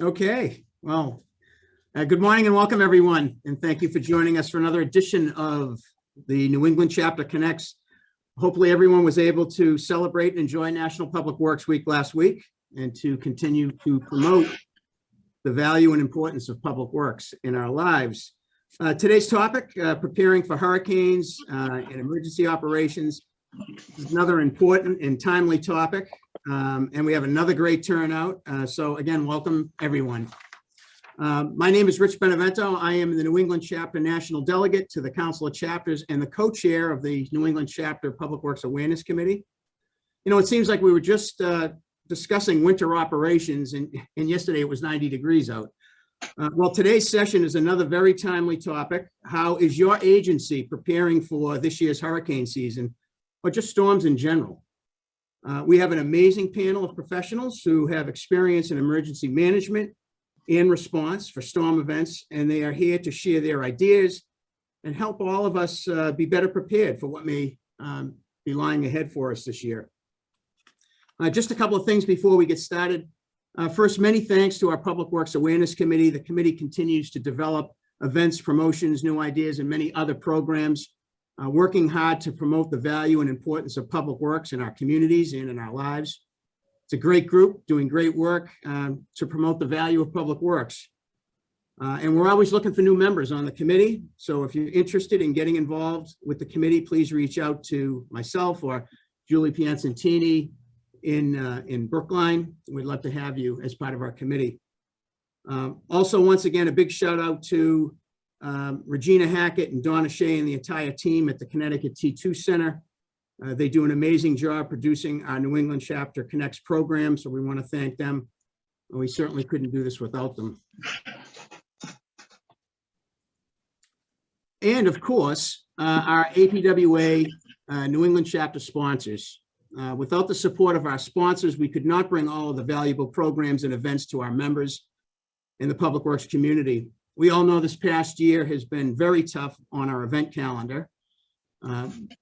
Okay, well, good morning and welcome everyone, and thank you for joining us for another edition of the New England Chapter Connects. Hopefully everyone was able to celebrate and enjoy National Public Works Week last week and to continue to promote the value and importance of public works in our lives. Today's topic, preparing for hurricanes and emergency operations, is another important and timely topic. And we have another great turnout. So again, welcome everyone. My name is Rich Benevento. I am the New England Chapter National Delegate to the Council of Chapters and the co-chair of the New England Chapter Public Works Awareness Committee. You know, it seems like we were just discussing winter operations and yesterday it was 90 degrees out. Well, today's session is another very timely topic. How is your agency preparing for this year's hurricane season or just storms in general? We have an amazing panel of professionals who have experience in emergency management and response for storm events, and they are here to share their ideas and help all of us be better prepared for what may be lying ahead for us this year. Just a couple of things before we get started. First, many thanks to our Public Works Awareness Committee. The committee continues to develop events, promotions, new ideas, and many other programs, working hard to promote the value and importance of public works in our communities and in our lives. It's a great group doing great work to promote the value of public works. And we're always looking for new members on the committee. So if you're interested in getting involved with the committee, please reach out to myself or Julie Piancentini in Brookline. We'd love to have you as part of our committee. Also, once again, a big shout out to Regina Hackett and Donna Shea and the entire team at the Connecticut T2 Center. They do an amazing job producing our New England Chapter Connects program, so we want to thank them. We certainly couldn't do this without them. And of course, our APWA New England Chapter sponsors. Without the support of our sponsors, we could not bring all of the valuable programs and events to our members in the public works community. We all know this past year has been very tough on our event calendar,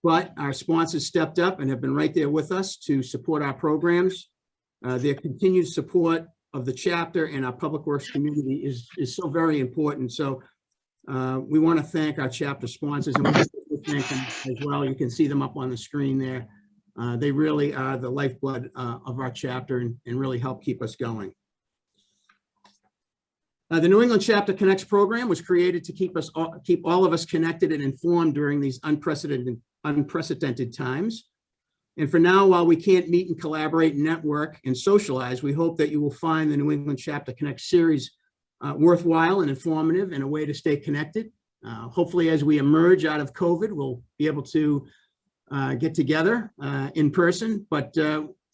but our sponsors stepped up and have been right there with us to support our programs. Their continued support of the chapter and our public works community is so very important. So we want to thank our chapter sponsors, and we thank them as well. You can see them up on the screen there. They really are the lifeblood of our chapter and really help keep us going. The New England Chapter Connects program was created to keep all of us connected and informed during these unprecedented times. And for now, while we can't meet and collaborate, network, and socialize, we hope that you will find the New England Chapter Connects series worthwhile and informative and a way to stay connected. Hopefully, as we emerge out of COVID, we'll be able to get together in person, but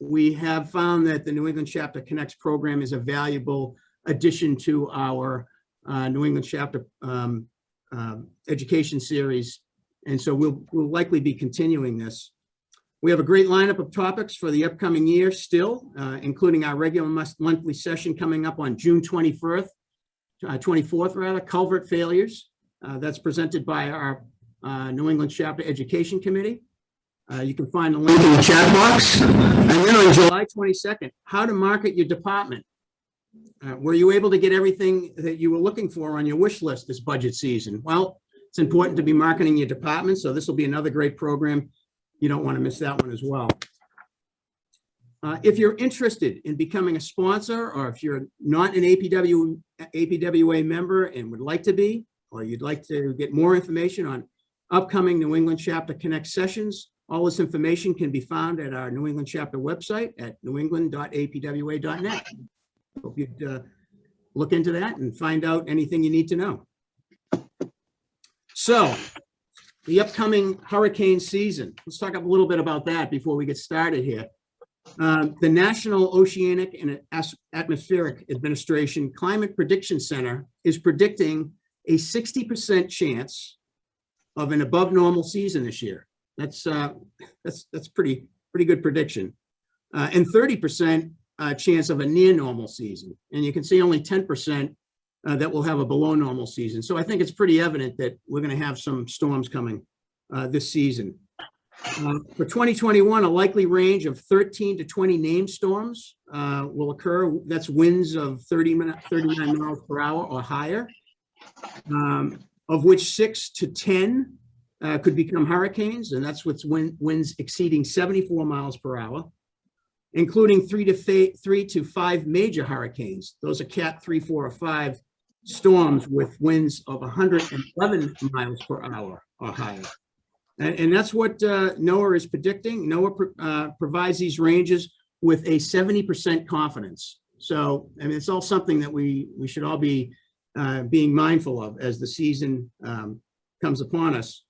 we have found that the New England Chapter Connects program is a valuable addition to our New England Chapter education series. And so we'll likely be continuing this. We have a great lineup of topics for the upcoming year still, including our regular monthly session coming up on June 24th, culvert failures. That's presented by our New England Chapter Education Committee. You can find the link in the chat box. And then on July 22nd, how to market your department. Were you able to get everything that you were looking for on your wish list this budget season? Well, it's important to be marketing your department, so this will be another great program. You don't want to miss that one as well. If you're interested in becoming a sponsor, or if you're not an APWA member and would like to be, or you'd like to get more information on upcoming New England Chapter Connect sessions, all this information can be found at our New England Chapter website at newengland.apwa.net. Hope you'd look into that and find out anything you need to know. So, the upcoming hurricane season. Let's talk a little bit about that before we get started here. The National Oceanic and Atmospheric Administration Climate Prediction Center is predicting a 60% chance of an above normal season this year. That's pretty good prediction, and 30% chance of a near normal season. And you can see only 10% that will have a below normal season. So I think it's pretty evident that we're going to have some storms coming this season. For 2021, a likely range of 13 to 20 named storms will occur. That's winds of 39 miles per hour or higher, of which 6 to 10 could become hurricanes, and that's with winds exceeding 74 miles per hour, including 3 to 5 major hurricanes. Those are Cat 3, 4, or 5 storms with winds of 111 miles per hour or higher. And that's what NOAA is predicting. NOAA provides these ranges with a 70% confidence. So, I mean, it's all something that we should all be being mindful of as the season comes upon us.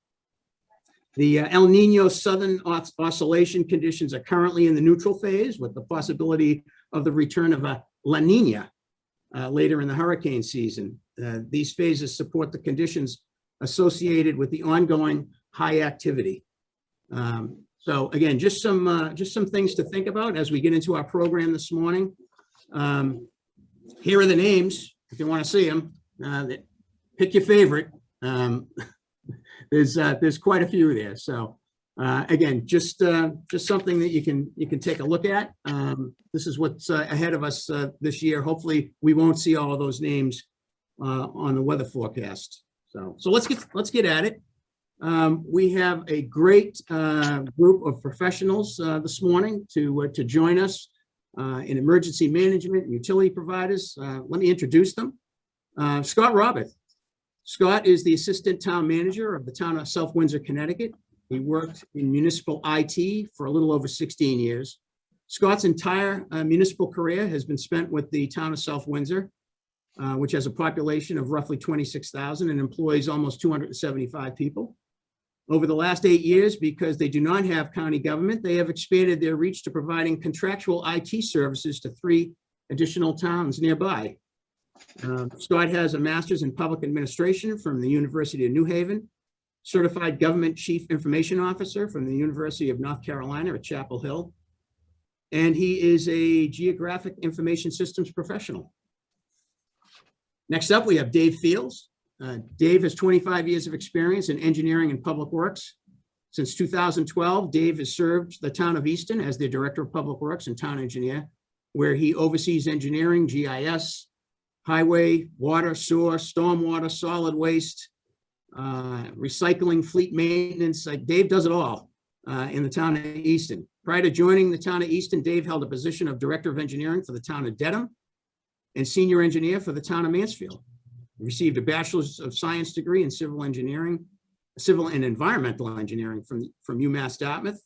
The El Nino Southern Oscillation conditions are currently in the neutral phase, with the possibility of the return of a La Nina later in the hurricane season. These phases support the conditions associated with the ongoing high activity. So again, just some things to think about as we get into our program this morning. Here are the names if you want to see them. Pick your favorite. There's quite a few there. So again, just something that you can take a look at. This is what's ahead of us this year. Hopefully, we won't see all of those names on the weather forecast. So let's get at it. We have a great group of professionals this morning to join us in emergency management and utility providers. Let me introduce them. Scott Roberts. Scott is the assistant town manager of the town of South Windsor, Connecticut. He worked in municipal IT for a little over 16 years. Scott's entire municipal career has been spent with the town of South Windsor, which has a population of roughly 26,000 and employs almost 275 people. Over the last 8 years, because they do not have county government, they have expanded their reach to providing contractual IT services to 3 additional towns nearby. Scott has a master's in public administration from the University of New Haven, certified government chief information officer from the University of North Carolina at Chapel Hill, and he is a geographic information systems professional. Next up, we have Dave Fields. Dave has 25 years of experience in engineering and public works. Since 2012, Dave has served the town of Easton as the director of public works and town engineer, where he oversees engineering, GIS, highway, water, sewer, stormwater, solid waste, recycling, fleet maintenance. Dave does it all in the town of Easton. Prior to joining the town of Easton, Dave held a position of director of engineering for the town of Dedham and senior engineer for the town of Mansfield. He received a bachelor's of science degree in civil engineering, civil and environmental engineering from UMass Dartmouth.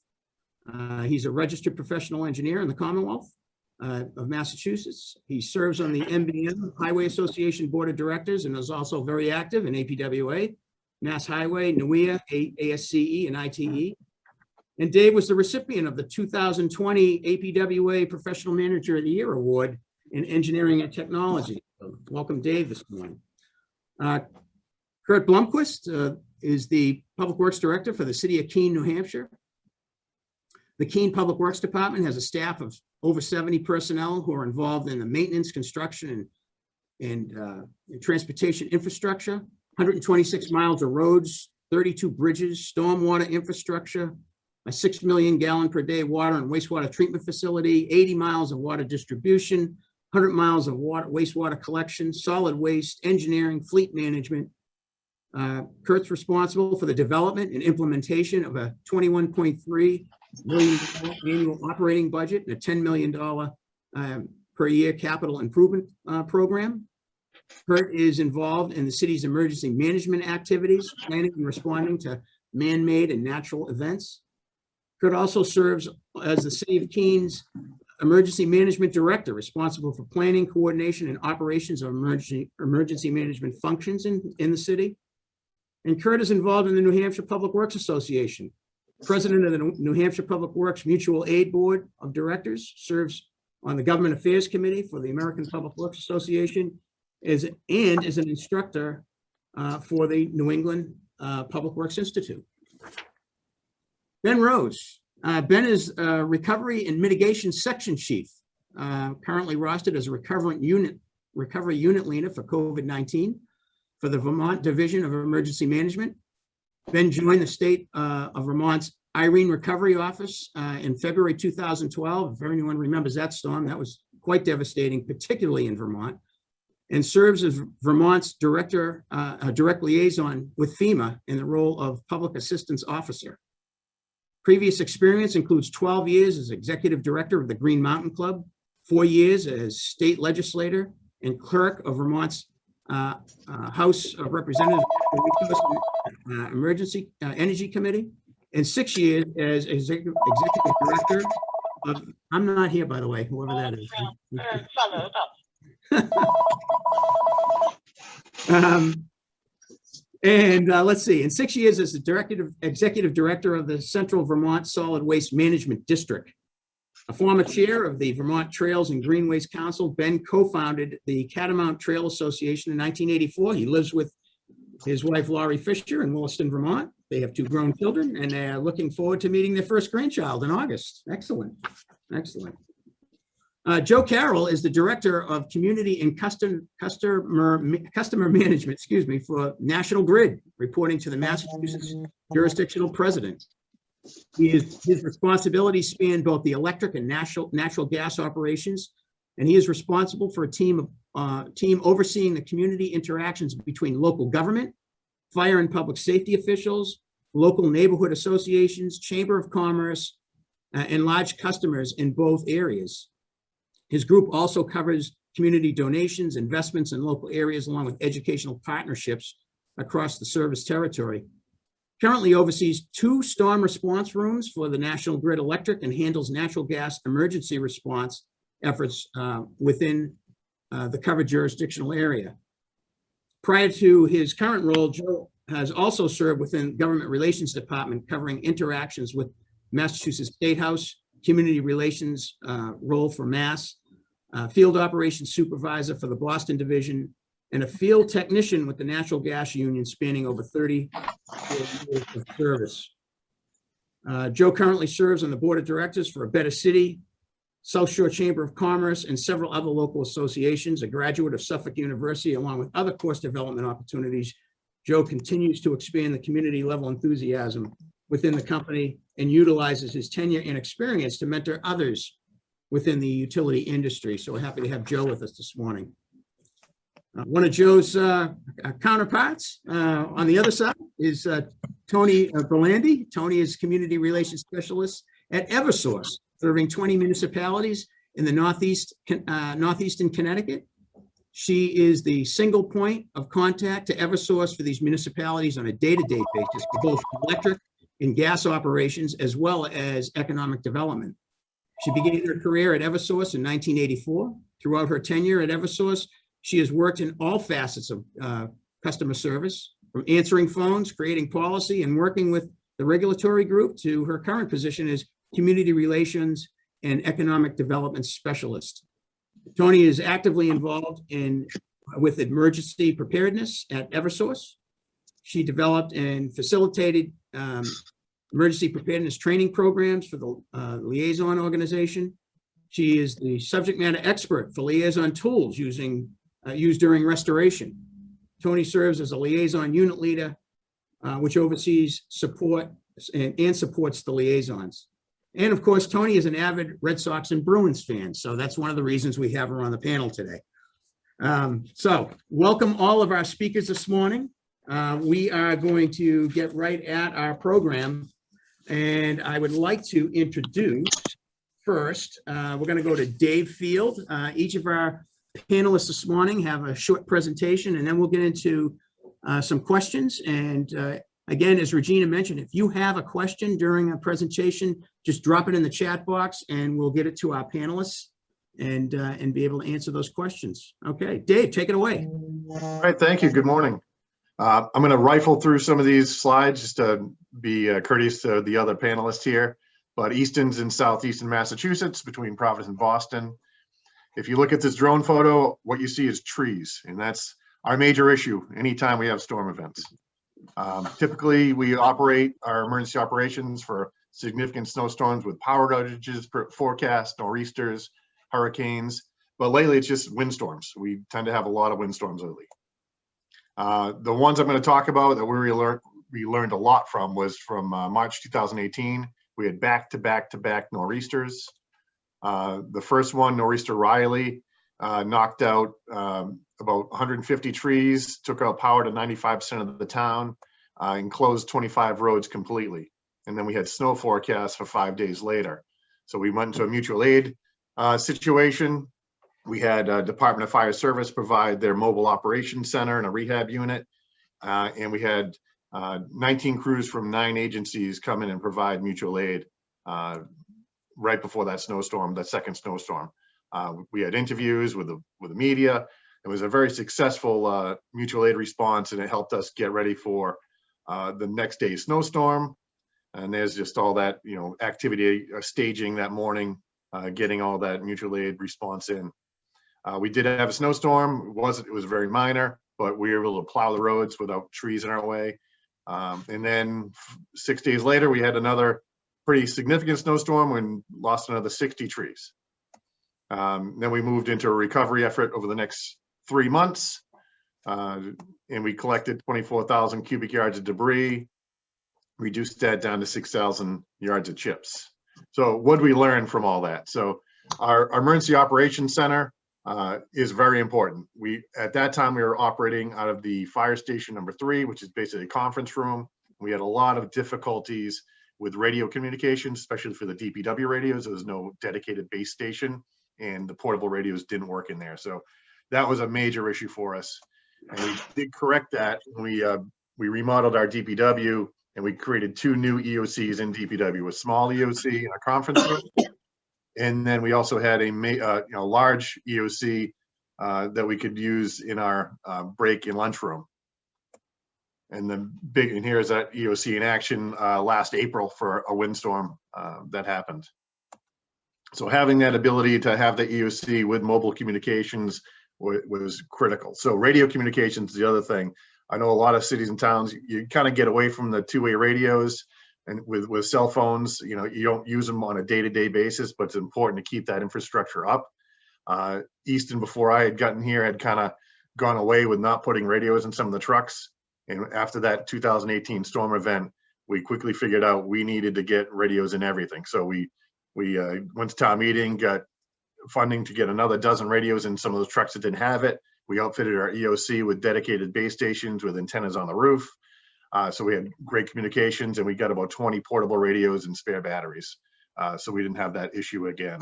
He's a registered professional engineer in the Commonwealth of Massachusetts. He serves on the MBM Highway Association Board of Directors and is also very active in APWA, Mass Highway, NEAPWA, ASCE, and ITE. And Dave was the recipient of the 2020 APWA Professional Manager of the Year Award in Engineering and Technology. So welcome, Dave, this morning. Kurt Blomquist is the Public Works Director for the City of Keene, New Hampshire. The Keene Public Works Department has a staff of over 70 personnel who are involved in the maintenance, construction, and transportation infrastructure, 126 miles of roads, 32 bridges, stormwater infrastructure, a 6 million gallon per day water and wastewater treatment facility, 80 miles of water distribution, 100 miles of wastewater collection, solid waste, engineering, fleet management. Kurt's responsible for the development and implementation of a $21.3 million annual operating budget and a $10 million per year capital improvement program. Kurt is involved in the city's emergency management activities, planning and responding to man-made and natural events. Kurt also serves as the City of Keene's Emergency Management Director, responsible for planning, coordination, and operations of emergency management functions in the city. And Kurt is involved in the New Hampshire Public Works Association, president of the New Hampshire Public Works Mutual Aid Board of Directors, serves on the Government Affairs Committee for the American Public Works Association, is an instructor for the New England Public Works Institute. Ben Rose. Ben is a recovery and mitigation section chief, currently rostered as a recovery unit leader for COVID-19 for the Vermont Division of Emergency Management. Ben joined the state of Vermont's Irene Recovery Office in February 2012. If anyone remembers that storm, that was quite devastating, particularly in Vermont, and serves as Vermont's direct liaison with FEMA in the role of Public Assistance Officer. Previous experience includes 12 years as Executive Director of the Green Mountain Club, 4 years as State Legislator and Clerk of Vermont's House of Representatives Emergency Energy Committee, and 6 years as Executive Director of, I'm not here, by the way, whoever that is. Let's see, in 6 years as the Executive Director of the Central Vermont Solid Waste Management District. A former chair of the Vermont Trails and Greenways Council, Ben co-founded the Catamount Trail Association in 1984. He lives with his wife, Laurie Fisher, in Williston, Vermont. They have 2 grown children, and they're looking forward to meeting their first grandchild in August. Excellent, excellent. Joe Carroll is the Director of Community and Customer Management, for National Grid, reporting to the Massachusetts Jurisdictional President. His responsibilities span both the electric and natural gas operations, and he is responsible for a team overseeing the community interactions between local government, fire and public safety officials, local neighborhood associations, Chamber of Commerce, and large customers in both areas. His group also covers community donations, investments in local areas, along with educational partnerships across the service territory. Currently oversees 2 storm response rooms for the National Grid Electric and handles natural gas emergency response efforts within the covered jurisdictional area. Prior to his current role, Joe has also served within Government Relations Department, covering interactions with Massachusetts State House, Community Relations role for Mass, Field Operations Supervisor for the Boston Division, and a field technician with the Natural Gas Union, spanning over 30 years of service. Joe currently serves on the Board of Directors for A Better City, South Shore Chamber of Commerce, and several other local associations. A graduate of Suffolk University, along with other course development opportunities, Joe continues to expand the community level enthusiasm within the company and utilizes his tenure and experience to mentor others within the utility industry. So we're happy to have Joe with us this morning. One of Joe's counterparts on the other side is Tony Berlandi. Tony is Community Relations Specialist at Eversource, serving 20 municipalities in the Northeastern Connecticut. She is the single point of contact to Eversource for these municipalities on a day-to-day basis for both electric and gas operations, as well as economic development. She began her career at Eversource in 1984. Throughout her tenure at Eversource, she has worked in all facets of customer service, from answering phones, creating policy, and working with the regulatory group, to her current position as Community Relations and Economic Development Specialist. Tony is actively involved with emergency preparedness at Eversource. She developed and facilitated emergency preparedness training programs for the Liaison organization. She is the subject matter expert for Liaison tools used during restoration. Tony serves as a Liaison unit leader, which oversees support and supports the liaisons. And of course, Tony is an avid Red Sox and Bruins fan, so that's one of the reasons we have her on the panel today. So welcome all of our speakers this morning. We are going to get right at our program, and I would like to introduce first, we're going to go to Dave Field. Each of our panelists this morning have a short presentation, and then we'll get into some questions. And again, as Regina mentioned, if you have a question during a presentation, just drop it in the chat box and we'll get it to our panelists and be able to answer those questions. Okay, Dave, take it away. All right, thank you. Good morning. I'm going to rifle through some of these slides just to be courteous to the other panelists here. But Easton's in southeastern Massachusetts, between Providence and Boston. If you look at this drone photo, what you see is trees, and that's our major issue anytime we have storm events. Typically, we operate our emergency operations for significant snowstorms with power outages, forecast, nor'easters, hurricanes, but lately it's just windstorms. We tend to have a lot of windstorms lately. The ones I'm going to talk about that we we learned a lot from was from March 2018. We had back-to-back nor'easters. The first one, Nor'easter Riley, knocked out about 150 trees, took out power to 95% of the town, and closed 25 roads completely. And then we had snow forecasts for 5 days later. So we went into a mutual aid situation. We had Department of Fire Service provide their mobile operations center and a rehab unit. And we had 19 crews from 9 agencies come in and provide mutual aid right before that snowstorm, that second snowstorm. We had interviews with the media. It was a very successful mutual aid response, and it helped us get ready for the next day's snowstorm. And there's just all that, activity staging that morning, getting all that mutual aid response in. We did have a snowstorm. It was very minor, but we were able to plow the roads without trees in our way. And then 6 days later, we had another pretty significant snowstorm and lost another 60 trees. Then we moved into a recovery effort over the next 3 months, and we collected 24,000 cubic yards of debris, reduced that down to 6,000 yards of chips. So what did we learn from all that? So our emergency operations center is very important. At that time, we were operating out of the fire station number 3, which is basically a conference room. We had a lot of difficulties with radio communications, especially for the DPW radios. There was no dedicated base station, and the portable radios didn't work in there. So that was a major issue for us. And we did correct that. We remodeled our DPW, and we created 2 new EOCs in DPW, a small EOC and a conference room. And then we also had a large EOC that we could use in our break and lunchroom. And here's that EOC in action last April for a windstorm that happened. So having that ability to have the EOC with mobile communications was critical. So radio communications is the other thing. I know a lot of cities and towns, you kind of get away from the 2-way radios, and with cell phones, you don't use them on a day-to-day basis, but it's important to keep that infrastructure up. Easton, before I had gotten here, had kind of gone away with not putting radios in some of the trucks. And after that 2018 storm event, we quickly figured out we needed to get radios in everything. So we went to town meeting, got funding to get another dozen radios in some of those trucks that didn't have it. We outfitted our EOC with dedicated base stations with antennas on the roof. So we had great communications, and we got about 20 portable radios and spare batteries. So we didn't have that issue again.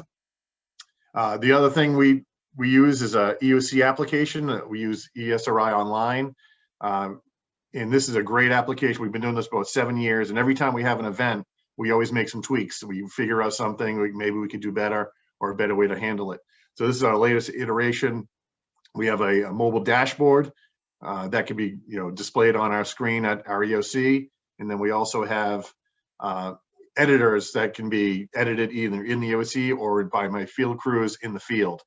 The other thing we use is a EOC application. We use ESRI Online. And this is a great application. We've been doing this about 7 years, and every time we have an event, we always make some tweaks. We figure out something maybe we could do better, or a better way to handle it. So this is our latest iteration. We have a mobile dashboard that can be displayed on our screen at our EOC, and then we also have editors that can be edited either in the EOC or by my field crews in the field.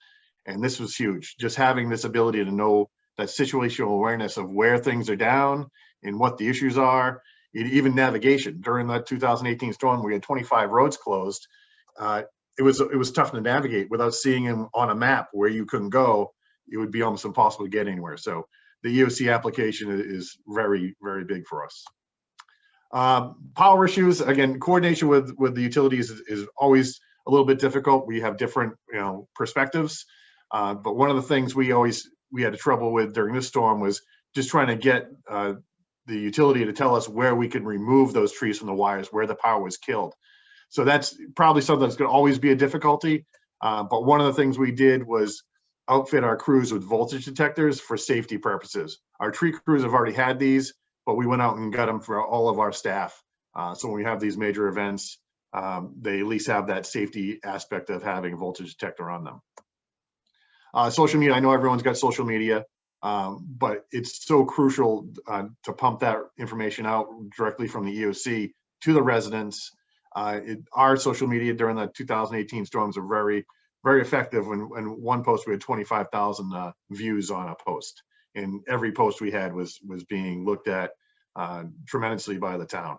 And this was huge, just having this ability to know that situational awareness of where things are down and what the issues are. Even navigation. During that 2018 storm, we had 25 roads closed. It was tough to navigate without seeing them on a map where you couldn't go. It would be almost impossible to get anywhere. So the EOC application is very, very big for us. Power issues, again, coordination with the utilities is always a little bit difficult. We have different perspectives. But one of the things we had trouble with during this storm was just trying to get the utility to tell us where we could remove those trees from the wires, where the power was killed. So that's probably something that's going to always be a difficulty. But one of the things we did was outfit our crews with voltage detectors for safety purposes. Our tree crews have already had these, but we went out and got them for all of our staff. So when we have these major events, they at least have that safety aspect of having a voltage detector on them. Social media, I know everyone's got social media, but it's so crucial to pump that information out directly from the EOC to the residents. Our social media during the 2018 storms are very, very effective. When one post we had 25,000 views on a post, and every post we had was being looked at tremendously by the town.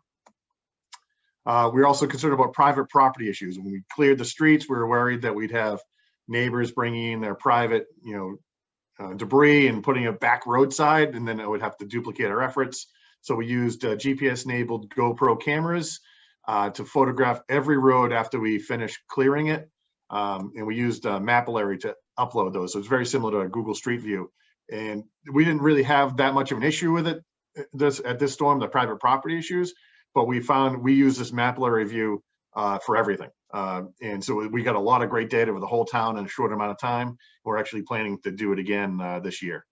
We're also concerned about private property issues. When we cleared the streets, we were worried that we'd have neighbors bringing in their private, debris and putting it back roadside, and then it would have to duplicate our efforts. So we used GPS-enabled GoPro cameras to photograph every road after we finished clearing it. And we used Mapillary to upload those. So it's very similar to Google Street View. And we didn't really have that much of an issue with it at this storm, the private property issues, but we found we use this Mapillary view for everything. And so we got a lot of great data with the whole town in a short amount of time. We're actually planning to do it again this year.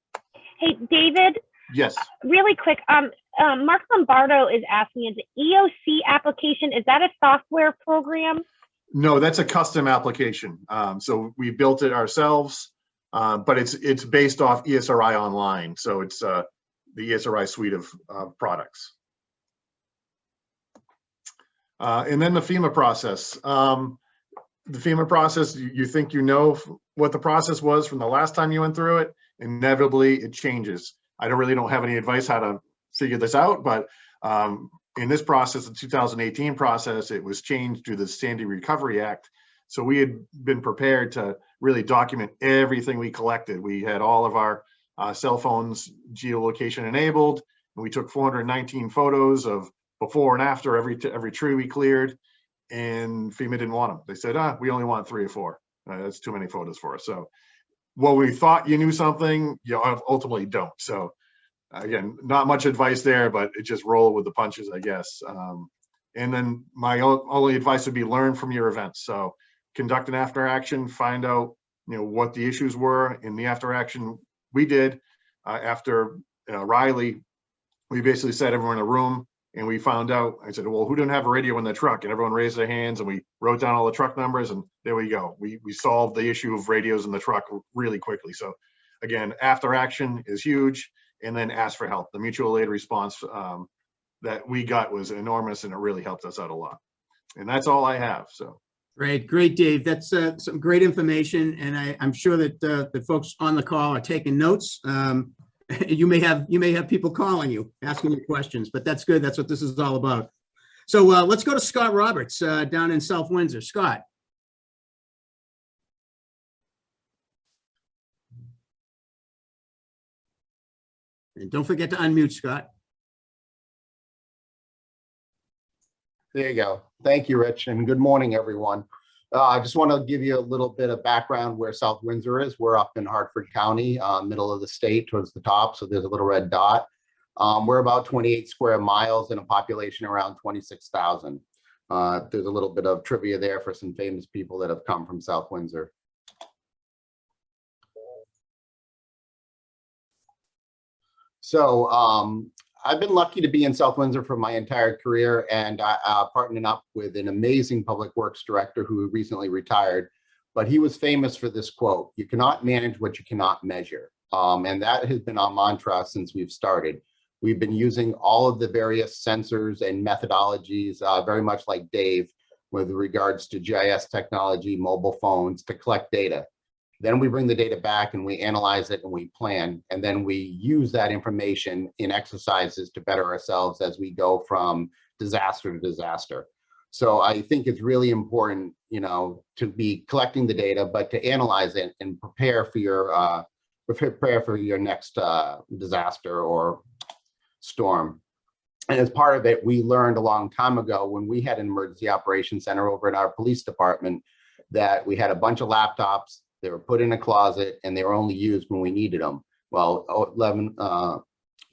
Hey, David. Yes. Really quick. Mark Lombardo is asking, is the EOC application, is that a software program? No, that's a custom application. So we built it ourselves, but it's based off ESRI Online. So it's the ESRI suite of products. And then the FEMA process. The FEMA process, you think you know what the process was from the last time you went through it. Inevitably, it changes. I don't have any advice how to figure this out, but in this process, the 2018 process, it was changed to the Sandy Recovery Act. So we had been prepared to really document everything we collected. We had all of our cell phones geolocation enabled, and we took 419 photos of before and after every tree we cleared, and FEMA didn't want them. They said, we only want 3 or 4. That's too many photos for us. So well, we thought you knew something, you ultimately don't. So again, not much advice there, but it just roll with the punches, I guess. And then my only advice would be learn from your events. So conduct an after action, find out what the issues were in the after action. We did after Riley, we basically set everyone in a room and we found out. I said, well, who didn't have a radio in the truck? And everyone raised their hands, and we wrote down all the truck numbers, and there we go. We solved the issue of radios in the truck really quickly. So again, after action is huge, and then ask for help. The mutual aid response that we got was enormous, and it really helped us out a lot. And that's all I have. So great, Dave. That's some great information, and I'm sure that the folks on the call are taking notes. You may have people calling you, asking you questions, but that's good. That's what this is all about. So let's go to Scott Roberts down in South Windsor. Scott. And don't forget to unmute, Scott. There you go. Thank you, Rich, and good morning, everyone. I just want to give you a little bit of background where South Windsor is. We're up in Hartford County, middle of the state towards the top. So there's a little red dot. We're about 28 square miles and a population around 26,000. There's a little bit of trivia there for some famous people that have come from South Windsor. So I've been lucky to be in South Windsor for my entire career, and I partnered up with an amazing public works director who recently retired, but he was famous for this quote: "You cannot manage what you cannot measure." And that has been our mantra since we've started. We've been using all of the various sensors and methodologies, very much like Dave, with regards to GIS technology, mobile phones, to collect data. Then we bring the data back and we analyze it and we plan, and then we use that information in exercises to better ourselves as we go from disaster to disaster. So I think it's really important, to be collecting the data, but to analyze it and prepare for your next disaster or storm. And as part of it, we learned a long time ago when we had an emergency operations center over in our police department that we had a bunch of laptops. They were put in a closet and they were only used when we needed them. Well,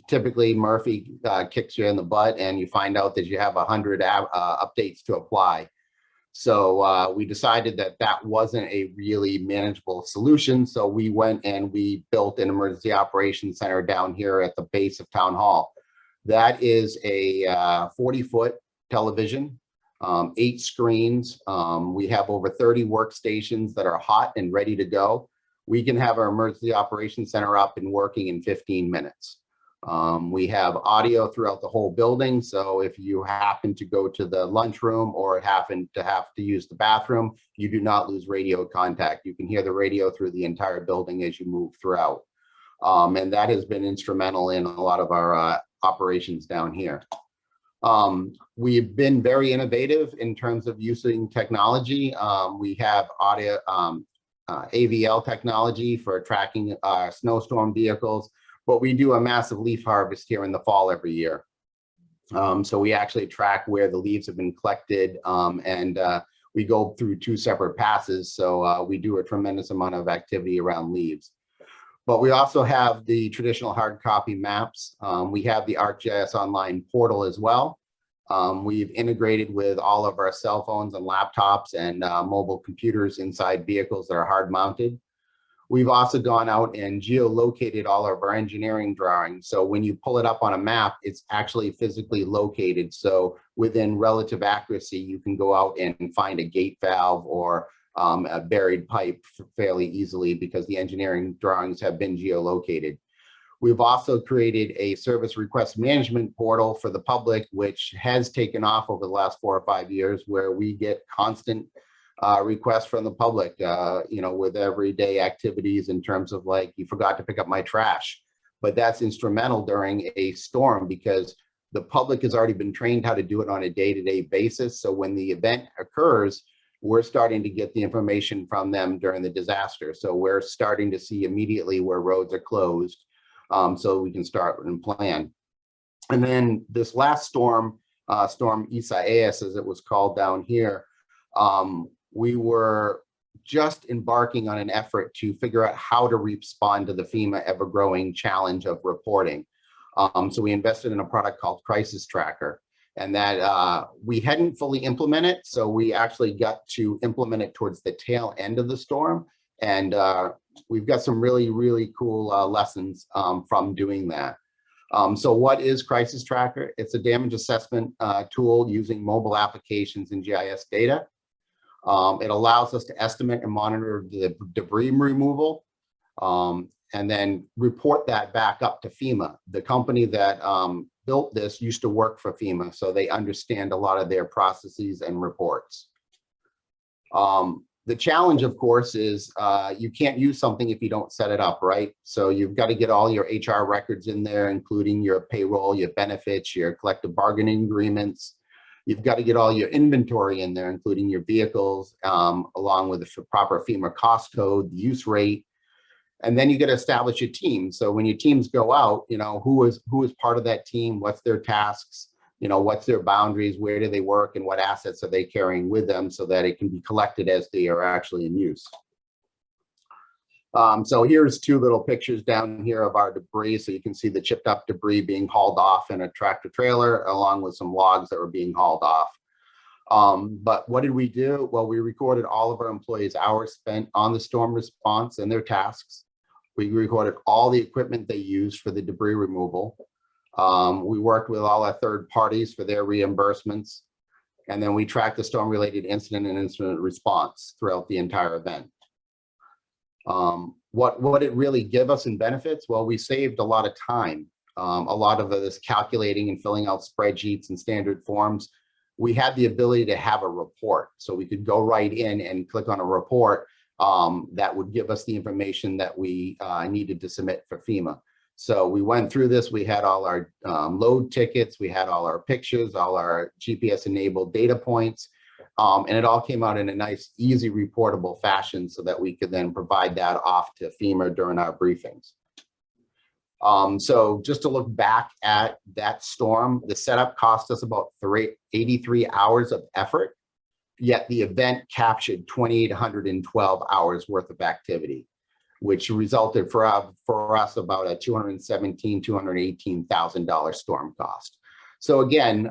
typically Murphy kicks you in the butt and you find out that you have 100 updates to apply. So we decided that that wasn't a really manageable solution. So we went and we built an emergency operations center down here at the base of Town Hall. That is a 40-foot television. 8 screens. We have over 30 workstations that are hot and ready to go. We can have our emergency operations center up and working in 15 minutes. We have audio throughout the whole building. So if you happen to go to the lunchroom or happen to have to use the bathroom, you do not lose radio contact. You can hear the radio through the entire building as you move throughout. And that has been instrumental in a lot of our operations down here. We've been very innovative in terms of using technology. We have audio, AVL technology for tracking snowstorm vehicles, but we do a massive leaf harvest here in the fall every year. So we actually track where the leaves have been collected, and we go through 2 separate passes. So we do a tremendous amount of activity around leaves. But we also have the traditional hard copy maps. We have the ArcGIS online portal as well. We've integrated with all of our cell phones and laptops and mobile computers inside vehicles that are hard mounted. We've also gone out and geolocated all of our engineering drawings. So when you pull it up on a map, it's actually physically located. So within relative accuracy, you can go out and find a gate valve or a buried pipe fairly easily because the engineering drawings have been geolocated. We've also created a service request management portal for the public, which has taken off over the last 4 or 5 years, where we get constant requests from the public, with everyday activities in terms of like, you forgot to pick up my trash. But that's instrumental during a storm because the public has already been trained how to do it on a day-to-day basis. So when the event occurs, we're starting to get the information from them during the disaster. So we're starting to see immediately where roads are closed, so we can start and plan. And then this last storm, Storm Isaias, as it was called down here, we were just embarking on an effort to figure out how to respond to the FEMA ever-growing challenge of reporting. So we invested in a product called Crisis Tracker, and that we hadn't fully implemented. So we actually got to implement it towards the tail end of the storm. And we've got some really, really cool lessons from doing that. So what is Crisis Tracker? It's a damage assessment tool using mobile applications and GIS data. It allows us to estimate and monitor the debris removal, and then report that back up to FEMA. The company that built this used to work for FEMA, so they understand a lot of their processes and reports. The challenge, of course, is you can't use something if you don't set it up, right? So you've got to get all your HR records in there, including your payroll, your benefits, your collective bargaining agreements. You've got to get all your inventory in there, including your vehicles, along with the proper FEMA cost code, the use rate. And then you got to establish your team. So when your teams go out, who is part of that team, what's their tasks, what's their boundaries, where do they work, and what assets are they carrying with them so that it can be collected as they are actually in use. So here's 2 little pictures down here of our debris. So you can see the chipped up debris being hauled off in a tractor trailer, along with some logs that were being hauled off. But what did we do? Well, we recorded all of our employees' hours spent on the storm response and their tasks. We recorded all the equipment they used for the debris removal. We worked with all our third parties for their reimbursements. And then we tracked the storm-related incident and incident response throughout the entire event. What it really gave us in benefits? Well, we saved a lot of time. A lot of this calculating and filling out spreadsheets and standard forms. We had the ability to have a report. So we could go right in and click on a report that would give us the information that we needed to submit for FEMA. So we went through this. We had all our load tickets. We had all our pictures, all our GPS enabled data points. And it all came out in a nice, easy, reportable fashion so that we could then provide that off to FEMA during our briefings. So just to look back at that storm, the setup cost us about 83 hours of effort, yet the event captured 2,812 hours worth of activity, which resulted for us about a $217,000, $218,000 storm cost. So again,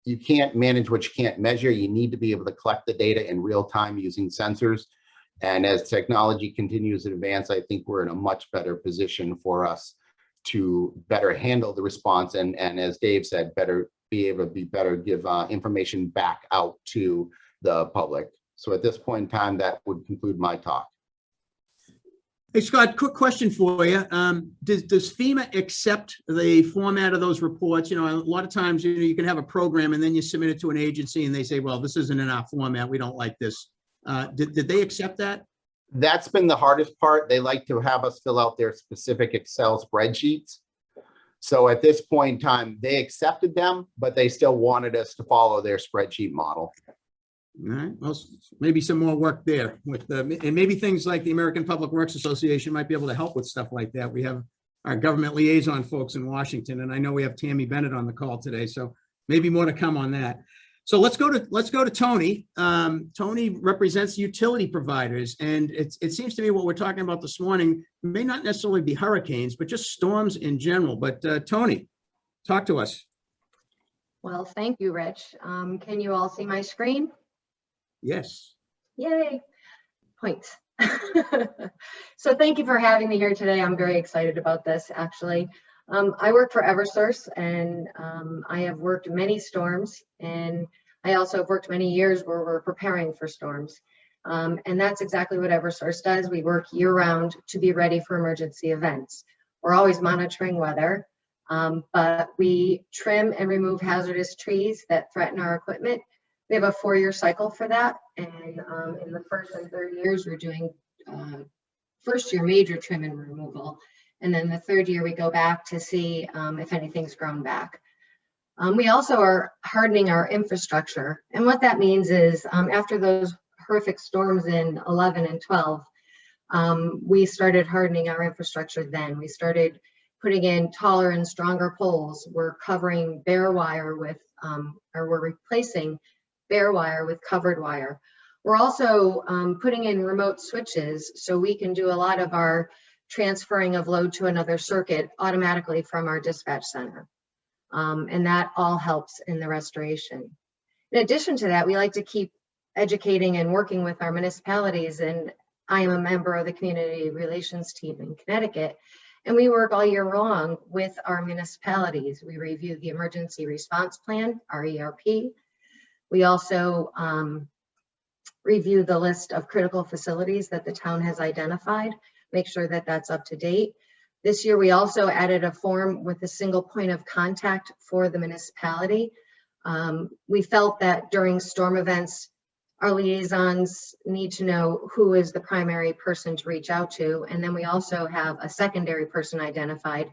you can't manage what you can't measure. You need to be able to collect the data in real time using sensors. And as technology continues to advance, I think we're in a much better position for us to better handle the response. And as Dave said, be able to give information back out to the public. So at this point in time, that would conclude my talk. Hey, Scott, quick question for you. Does FEMA accept the format of those reports? A lot of times, you can have a program and then you submit it to an agency and they say, well, this isn't in our format. We don't like this. Did they accept that? That's been the hardest part. They like to have us fill out their specific Excel spreadsheets. So at this point in time, they accepted them, but they still wanted us to follow their spreadsheet model. All right. Well, maybe some more work there with and maybe things like the American Public Works Association might be able to help with stuff like that. We have our government liaison folks in Washington. And I know we have Tammy Bennett on the call today, so maybe more to come on that. So let's go to Tony. Tony represents utility providers, and it seems to me what we're talking about this morning may not necessarily be hurricanes, but just storms in general. But Tony, talk to us. Well, thank you, Rich. Can you all see my screen? Yes. Yay. Points. So thank you for having me here today. I'm very excited about this, actually. I work for Eversource, and I have worked many storms, and I also have worked many years where we're preparing for storms. And that's exactly what Eversource does. We work year-round to be ready for emergency events. We're always monitoring weather, but we trim and remove hazardous trees that threaten our equipment. We have a 4-year cycle for that, and in the first and third years, we're doing first year major trim and removal. And then the third year, we go back to see if anything's grown back. We also are hardening our infrastructure. And what that means is after those horrific storms in 11 and 12, we started hardening our infrastructure then. We started putting in taller and stronger poles. We're covering bare wire with, or we're replacing bare wire with covered wire. We're also putting in remote switches so we can do a lot of our transferring of load to another circuit automatically from our dispatch center. And that all helps in the restoration. In addition to that, we like to keep educating and working with our municipalities, and I am a member of the community relations team in Connecticut, and we work all year long with our municipalities. We review the emergency response plan, our ERP. We also review the list of critical facilities that the town has identified, make sure that that's up to date. This year, we also added a form with a single point of contact for the municipality. We felt that during storm events, our liaisons need to know who is the primary person to reach out to. And then we also have a secondary person identified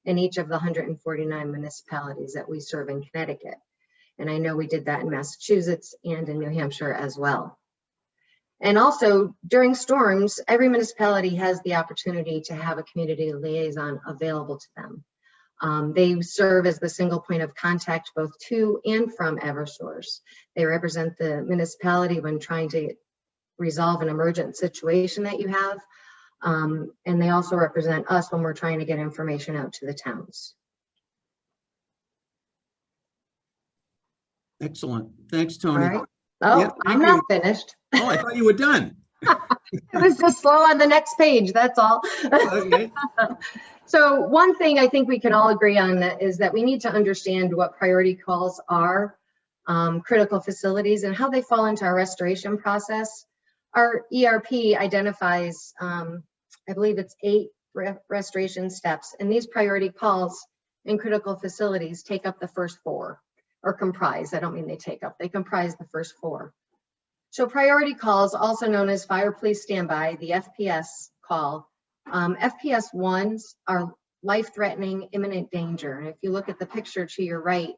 in each of the 149 municipalities that we serve in Connecticut. And I know we did that in Massachusetts and in New Hampshire as well. And also during storms, every municipality has the opportunity to have a community liaison available to them. They serve as the single point of contact both to and from Eversource. They represent the municipality when trying to resolve an emergent situation that you have. And they also represent us when we're trying to get information out to the towns. Excellent. Thanks, Tony. All right. Oh, Yeah, I'm not finished. Oh, I thought you were done. It was just slow on the next page, that's all. Okay. So one thing I think we can all agree on that is that we need to understand what priority calls are, critical facilities, and how they fall into our restoration process. Our ERP identifies, I believe it's 8 restoration steps, and these priority calls in critical facilities take up the first 4, or comprise. I don't mean they take up, they comprise the first 4. So priority calls, also known as fire police standby, the FPS call. FPS 1s are life-threatening imminent danger. And if you look at the picture to your right,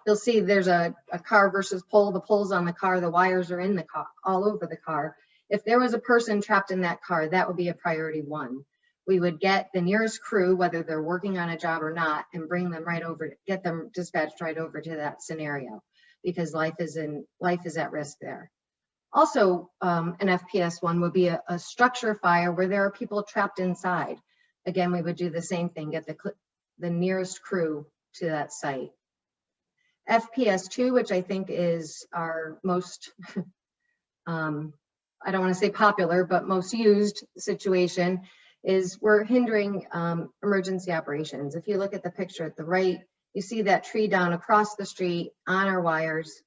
you'll see there's a car versus pole. The pole's on the car, the wires are in the car, all over the car. If there was a person trapped in that car, that would be a priority 1. We would get the nearest crew, whether they're working on a job or not, and bring them right over, get them dispatched right over to that scenario, because life is at risk there. Also, an FPS 1 would be a structure fire where there are people trapped inside. Again, we would do the same thing, get the nearest crew to that site. FPS 2, which I think is our most, I don't want to say popular, but most used situation, is we're hindering emergency operations. If you look at the picture at the right, you see that tree down across the street on our wires.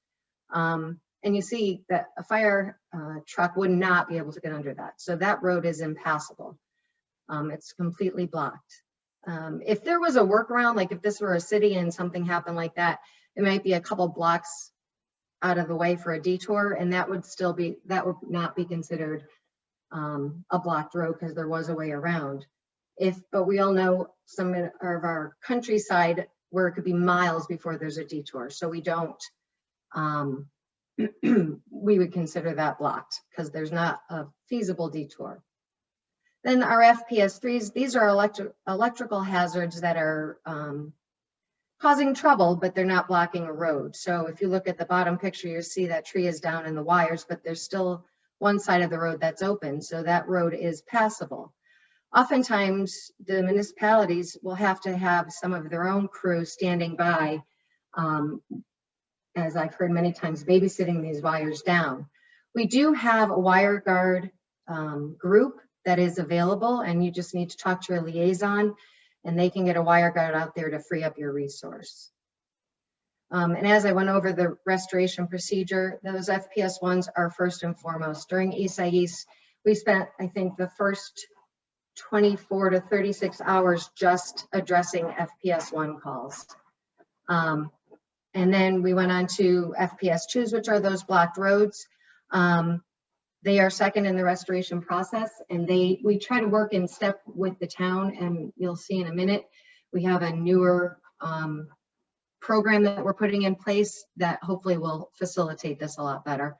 And you see that a fire truck would not be able to get under that. So that road is impassable. It's completely blocked. If there was a workaround, like if this were a city and something happened like that, it might be a couple blocks out of the way for a detour, and that would not be considered a blocked road because there was a way around. But we all know some of our countryside where it could be miles before there's a detour. So we don't, we would consider that blocked because there's not a feasible detour. Then our FPS3s, these are electrical hazards that are causing trouble, but they're not blocking a road. So if you look at the bottom picture, you see that tree is down in the wires, but there's still one side of the road that's open. So that road is passable. Oftentimes, the municipalities will have to have some of their own crew standing by, as I've heard many times, babysitting these wires down. We do have a wire guard group that is available, and you just need to talk to your liaison, and they can get a wire guard out there to free up your resource. And as I went over the restoration procedure, those FPS ones are first and foremost. During ESIES, we spent, I think, the first 24 to 36 hours just addressing FPS1 calls. And then we went on to FPS2s, which are those blocked roads. They are second in the restoration process, and we try to work in step with the town, and you'll see in a minute, we have a newer program that we're putting in place that hopefully will facilitate this a lot better.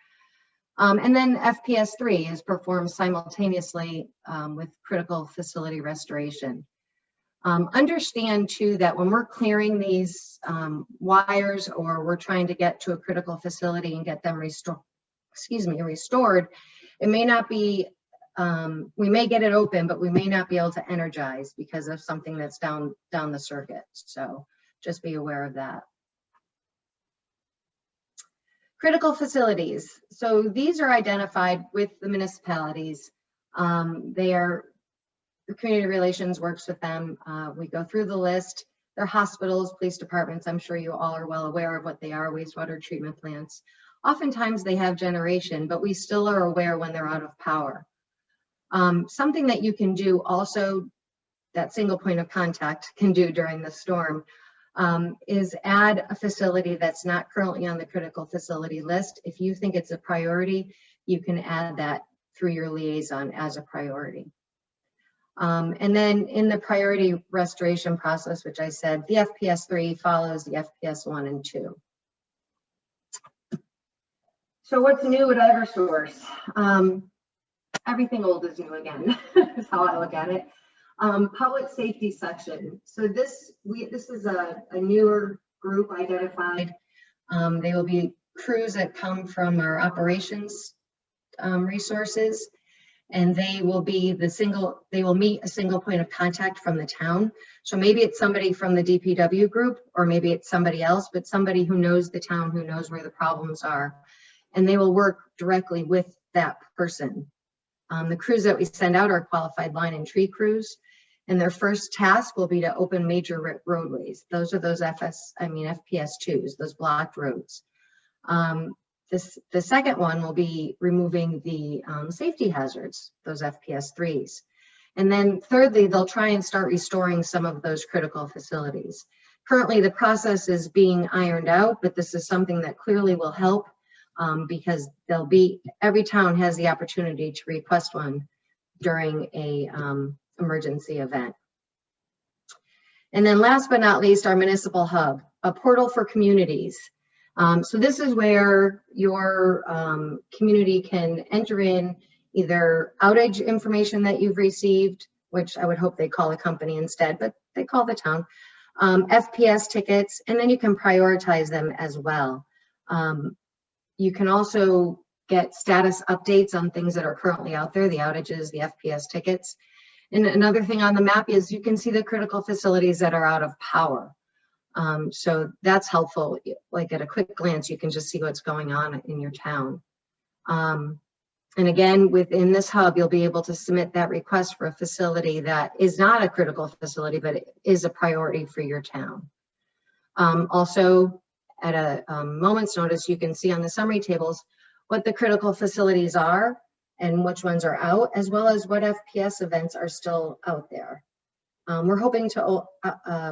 And then FPS3 is performed simultaneously with critical facility restoration. Understand too that when we're clearing these wires, or we're trying to get to a critical facility and get them restored, it may not be, we may get it open, but we may not be able to energize because of something that's down the circuit. So just be aware of that. Critical facilities. So these are identified with the municipalities. The community relations works with them. We go through the list. They're hospitals, police departments. I'm sure you all are well aware of what they are, wastewater treatment plants. Oftentimes they have generation, but we still are aware when they're out of power. Something that you can do also, that single point of contact can do during the storm, is add a facility that's not currently on the critical facility list. If you think it's a priority, you can add that through your liaison as a priority. And then in the priority restoration process, which I said, the FPS3 follows the FPS1 and 2. So what's new at Eversource? Everything old is new again, is how I look at it. Public safety section. So this is a newer group identified. They will be crews that come from our operations resources, and they will meet a single point of contact from the town. So maybe it's somebody from the DPW group, or maybe it's somebody else, but somebody who knows the town, who knows where the problems are, and they will work directly with that person. The crews that we send out are qualified line and tree crews, and their first task will be to open major roadways. Those are those FPS2s, those blocked roads. The second one will be removing the safety hazards, those FPS3s. And then thirdly, they'll try and start restoring some of those critical facilities. Currently, the process is being ironed out, but this is something that clearly will help because every town has the opportunity to request one during a emergency event. And then last but not least, our municipal hub, a portal for communities. So this is where your community can enter in either outage information that you've received, which I would hope they call a company instead, but they call the town, FPS tickets, and then you can prioritize them as well. You can also get status updates on things that are currently out there, the outages, the FPS tickets. And another thing on the map is you can see the critical facilities that are out of power. So that's helpful. Like at a quick glance, you can just see what's going on in your town. And again, within this hub, you'll be able to submit that request for a facility that is not a critical facility, but it is a priority for your town. Also, at a moment's notice, you can see on the summary tables what the critical facilities are and which ones are out, as well as what FPS events are still out there. We're hoping to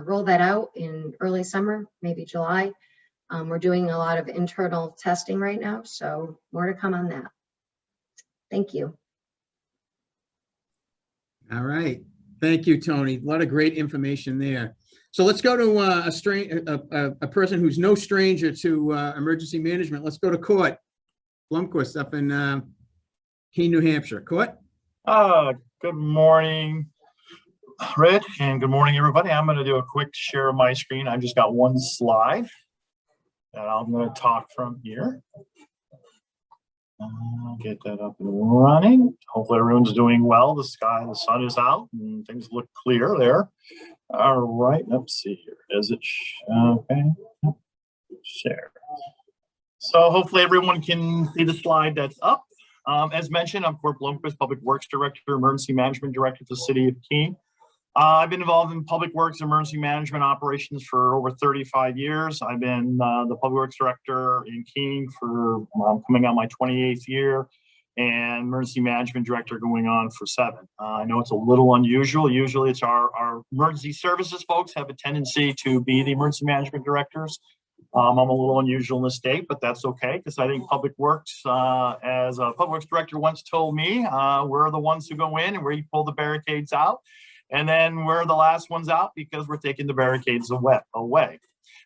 roll that out in early summer, maybe July. We're doing a lot of internal testing right now, so more to come on that. Thank you. All right. Thank you, Tony. A lot of great information there. So let's go to a person who's no stranger to emergency management. Let's go to Court Blomquist up in Keene, New Hampshire. Court? Good morning, Rich, and good morning, everybody. I'm going to do a quick share of my screen. I've just got one slide that I'm going to talk from here. I'll get that up and running. Hopefully everyone's doing well. The sun is out and things look clear there. All right, let's see here. Is it okay? Share. So hopefully everyone can see the slide that's up. As mentioned, I'm Corp Blomquist, Public Works Director, Emergency Management Director for the City of Keene. I've been involved in public works, emergency management operations for over 35 years. I've been the Public Works Director in Keene for coming on my 28th year, and Emergency Management Director going on for 7. I know it's a little unusual. Usually it's our emergency services folks have a tendency to be the emergency management directors. I'm a little unusual in the state, but that's okay, because I think public works, as a public works director once told me, we're the ones who go in and we pull the barricades out, and then we're the last ones out because we're taking the barricades away.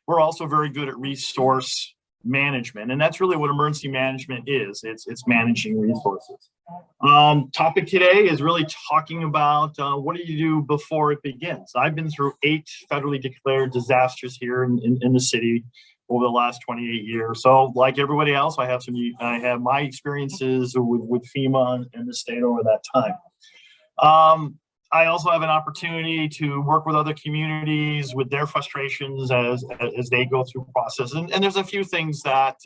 We're also very good at resource management, and that's really what emergency management is. It's managing resources. Topic today is really talking about what do you do before it begins. I've been through 8 federally declared disasters here in the city over the last 28 years. So like everybody else, I have my experiences with FEMA in the state over that time. I also have an opportunity to work with other communities with their frustrations as they go through processes. And there's a few things that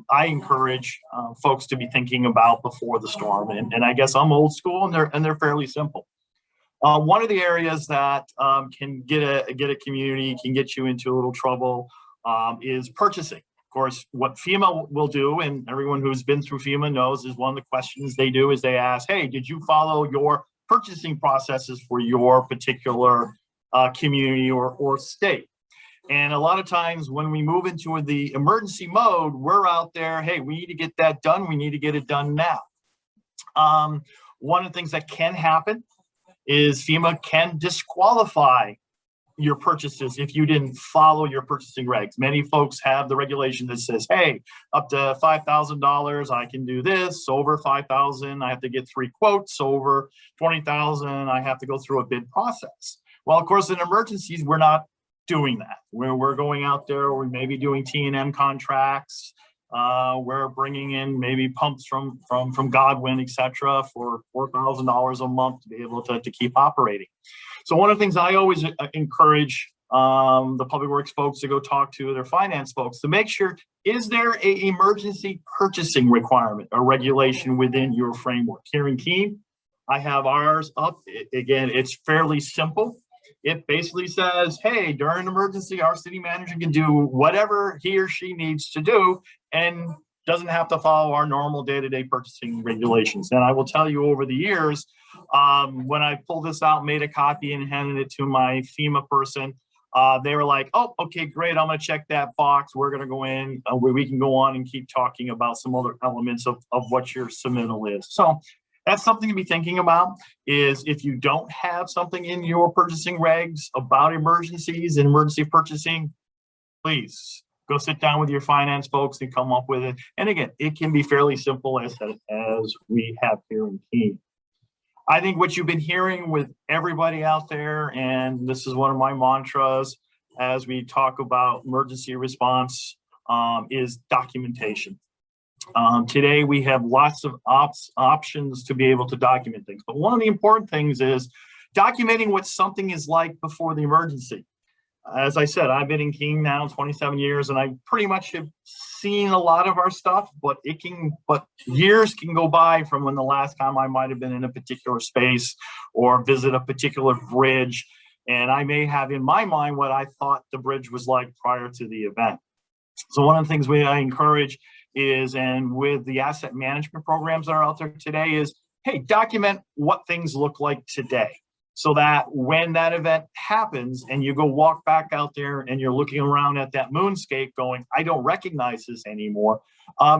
I encourage folks to be thinking about before the storm. And I guess I'm old school, and they're fairly simple. One of the areas that can get a community, can get you into a little trouble, is purchasing. Of course, what FEMA will do, and everyone who's been through FEMA knows, is one of the questions they do is they ask, hey, did you follow your purchasing processes for your particular community or state? And a lot of times when we move into the emergency mode, we're out there, hey, we need to get that done. We need to get it done now. One of the things that can happen is FEMA can disqualify your purchases if you didn't follow your purchasing regs. Many folks have the regulation that says, hey, up to $5,000, I can do this. Over $5,000, I have to get 3 quotes. Over $20,000, I have to go through a bid process. Well, of course, in emergencies, we're not doing that. We're going out there, we may be doing T&M contracts. We're bringing in maybe pumps from Godwin, et cetera, for $4,000 a month to be able to keep operating. So one of the things I always encourage the public works folks to go talk to their finance folks to make sure, is there an emergency purchasing requirement or regulation within your framework? Here in Keene, I have ours up. Again, it's fairly simple. It basically says, hey, during an emergency, our city manager can do whatever he or she needs to do and doesn't have to follow our normal day-to-day purchasing regulations. And I will tell you, over the years, when I pulled this out, made a copy and handed it to my FEMA person, they were like, oh, okay, great. I'm going to check that box. We're going to go in where we can go on and keep talking about some other elements of what your submittal is. So that's something to be thinking about, is if you don't have something in your purchasing regs about emergencies and emergency purchasing, please go sit down with your finance folks and come up with it. And again, it can be fairly simple as we have here in Keene. I think what you've been hearing with everybody out there, and this is one of my mantras as we talk about emergency response, is documentation. Today, we have lots of options to be able to document things. But one of the important things is documenting what something is like before the emergency. As I said, I've been in Keene now 27 years, and I pretty much have seen a lot of our stuff, but years can go by from when the last time I might have been in a particular space or visit a particular bridge. And I may have in my mind what I thought the bridge was like prior to the event. So one of the things I encourage is, and with the asset management programs that are out there today, is, hey, document what things look like today, so that when that event happens and you go walk back out there and you're looking around at that moonscape going, I don't recognize this anymore,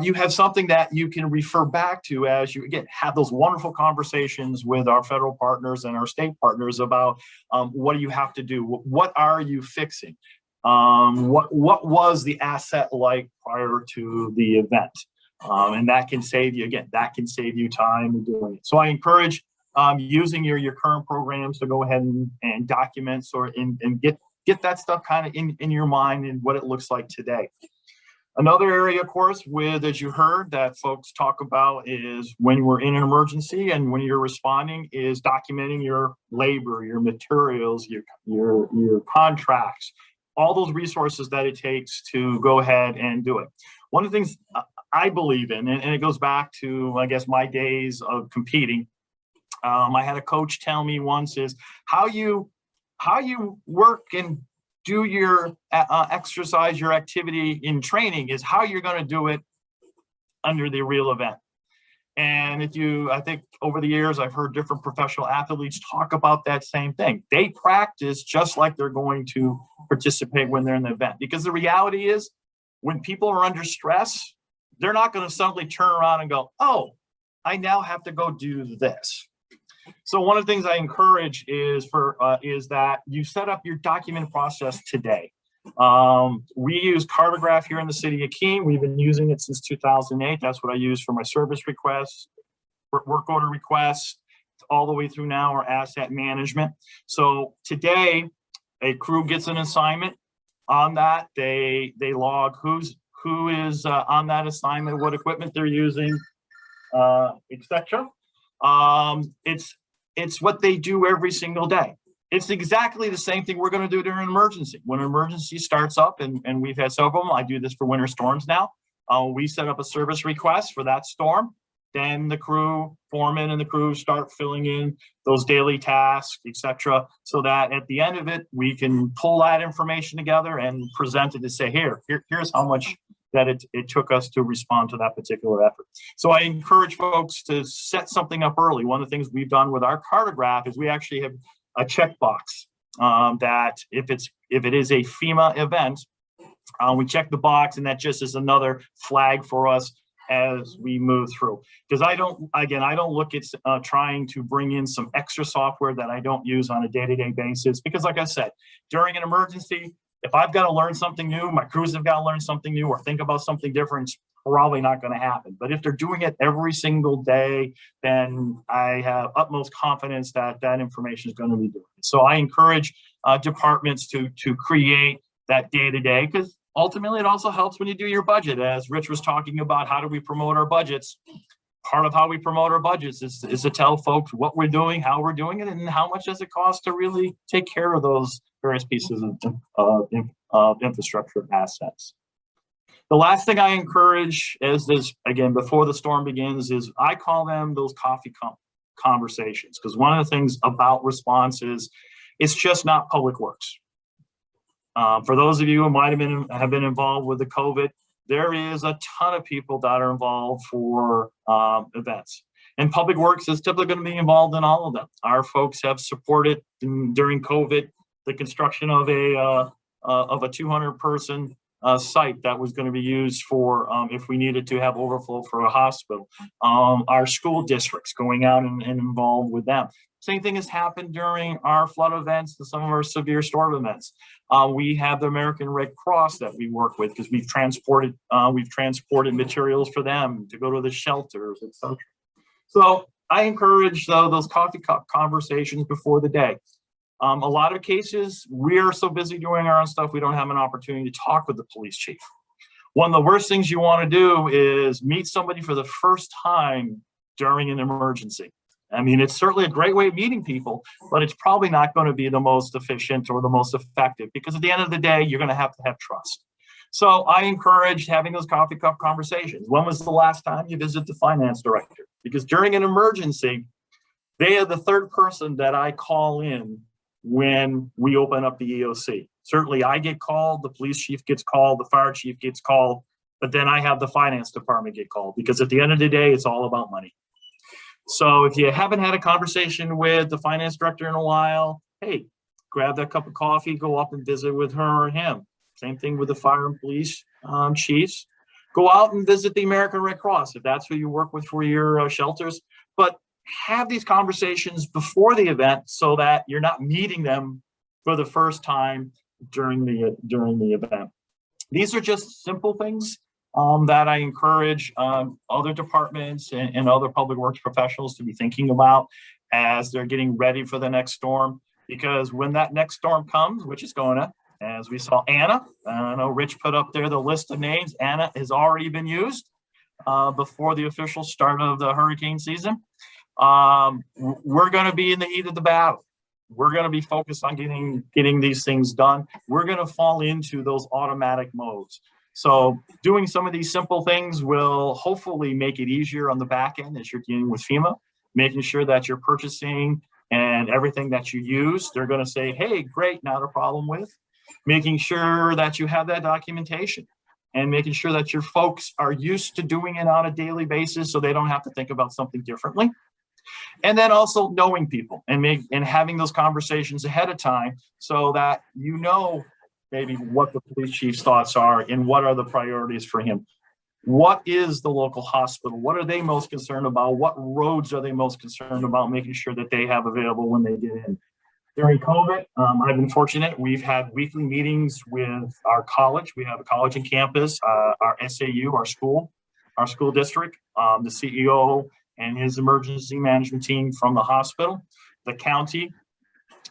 you have something that you can refer back to as you, again, have those wonderful conversations with our federal partners and our state partners about what do you have to do? What are you fixing? What was the asset like prior to the event? And that can save you, again, that can save you time in doing it. So I encourage using your current programs to go ahead and document and get that stuff kind of in your mind and what it looks like today. Another area, of course, as you heard, that folks talk about is when we're in an emergency and when you're responding is documenting your labor, your materials, your contracts, all those resources that it takes to go ahead and do it. One of the things I believe in, and it goes back to, I guess, my days of competing. I had a coach tell me once is how you work and do your exercise, your activity in training is how you're going to do it under the real event. And I think over the years, I've heard different professional athletes talk about that same thing. They practice just like they're going to participate when they're in the event. Because the reality is, when people are under stress, they're not going to suddenly turn around and go, oh, I now have to go do this. So one of the things I encourage is that you set up your document process today. We use Cartograph here in the city of Keene. We've been using it since 2008. That's what I use for my service requests, work order requests, all the way through now our asset management. So today, a crew gets an assignment. On that, they log who is on that assignment, what equipment they're using, etc. It's what they do every single day. It's exactly the same thing we're going to do during an emergency. When an emergency starts up, and we've had several of them, I do this for winter storms now. We set up a service request for that storm. Then the foreman and the crew start filling in those daily tasks, etc., so that at the end of it, we can pull that information together and present it to say, here's how much that it took us to respond to that particular effort. So I encourage folks to set something up early. One of the things we've done with our Cartograph is we actually have a checkbox that if it is a FEMA event, we check the box, and that just is another flag for us as we move through. Because I don't look at trying to bring in some extra software that I don't use on a day-to-day basis. Because like I said, during an emergency, if I've got to learn something new, my crews have got to learn something new or think about something different, it's probably not going to happen. But if they're doing it every single day, then I have utmost confidence that that information is going to be doing it. So I encourage departments to create that day-to-day, because ultimately it also helps when you do your budget. As Rich was talking about, how do we promote our budgets? Part of how we promote our budgets is to tell folks what we're doing, how we're doing it, and how much does it cost to really take care of those various pieces of infrastructure assets. The last thing I encourage is this, again, before the storm begins, is I call them those coffee conversations. Because one of the things about response is it's just not public works. For those of you who might have been involved with the COVID, there is a ton of people that are involved for events. And public works is typically going to be involved in all of them. Our folks have supported during COVID the construction of a 200-person site that was going to be used for if we needed to have overflow for a hospital. Our school districts going out and involved with them. Same thing has happened during our flood events and some of our severe storm events. We have the American Red Cross that we work with because we've transported materials for them to go to the shelters, etc. So I encourage those coffee cup conversations before the day. A lot of cases, we're so busy doing our own stuff, we don't have an opportunity to talk with the police chief. One of the worst things you want to do is meet somebody for the first time during an emergency. I mean, it's certainly a great way of meeting people, but it's probably not going to be the most efficient or the most effective, because at the end of the day, you're going to have trust. So I encourage having those coffee cup conversations. When was the last time you visited the finance director? Because during an emergency, they are the third person that I call in when we open up the EOC. Certainly I get called, the police chief gets called, the fire chief gets called, but then I have the finance department get called, because at the end of the day, it's all about money. So if you haven't had a conversation with the finance director in a while, hey, grab that cup of coffee, go up and visit with her or him. Same thing with the fire and police chiefs. Go out and visit the American Red Cross if that's who you work with for your shelters. But have these conversations before the event so that you're not meeting them for the first time during the event. These are just simple things that I encourage other departments and other public works professionals to be thinking about as they're getting ready for the next storm. Because when that next storm comes, which is going to, as we saw Anna, I know Rich put up there the list of names. Anna has already been used before the official start of the hurricane season. We're going to be in the heat of the battle. We're going to be focused on getting these things done. We're going to fall into those automatic modes. So doing some of these simple things will hopefully make it easier on the back end as you're dealing with FEMA, making sure that you're purchasing and everything that you use, they're going to say, hey, great, not a problem with. Making sure that you have that documentation and making sure that your folks are used to doing it on a daily basis so they don't have to think about something differently. And then also knowing people and having those conversations ahead of time so that you know maybe what the police chief's thoughts are and what are the priorities for him. What is the local hospital? What are they most concerned about? What roads are they most concerned about making sure that they have available when they get in? During COVID, I've been fortunate. We've had weekly meetings with our college. We have a college and campus, our SAU, our school district, the CEO and his emergency management team from the hospital, the county.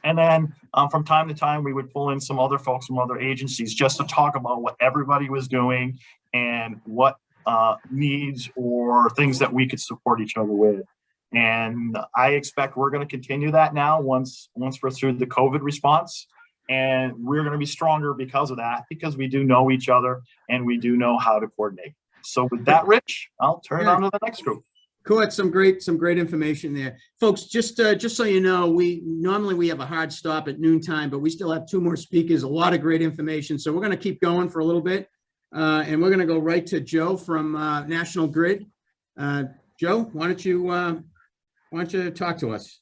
And then from time to time, we would pull in some other folks from other agencies just to talk about what everybody was doing and what needs or things that we could support each other with. And I expect we're going to continue that now once we're through the COVID response. And we're going to be stronger because of that, because we do know each other and we do know how to coordinate. So with that, Rich, I'll turn it on to the next group. Cool. Some great information there, folks. Just so you know, we normally have a hard stop at noontime, but we still have 2 more speakers. A lot of great information, so we're going to keep going for a little bit, and we're going to go right to Joe from National Grid. Joe, why don't you talk to us?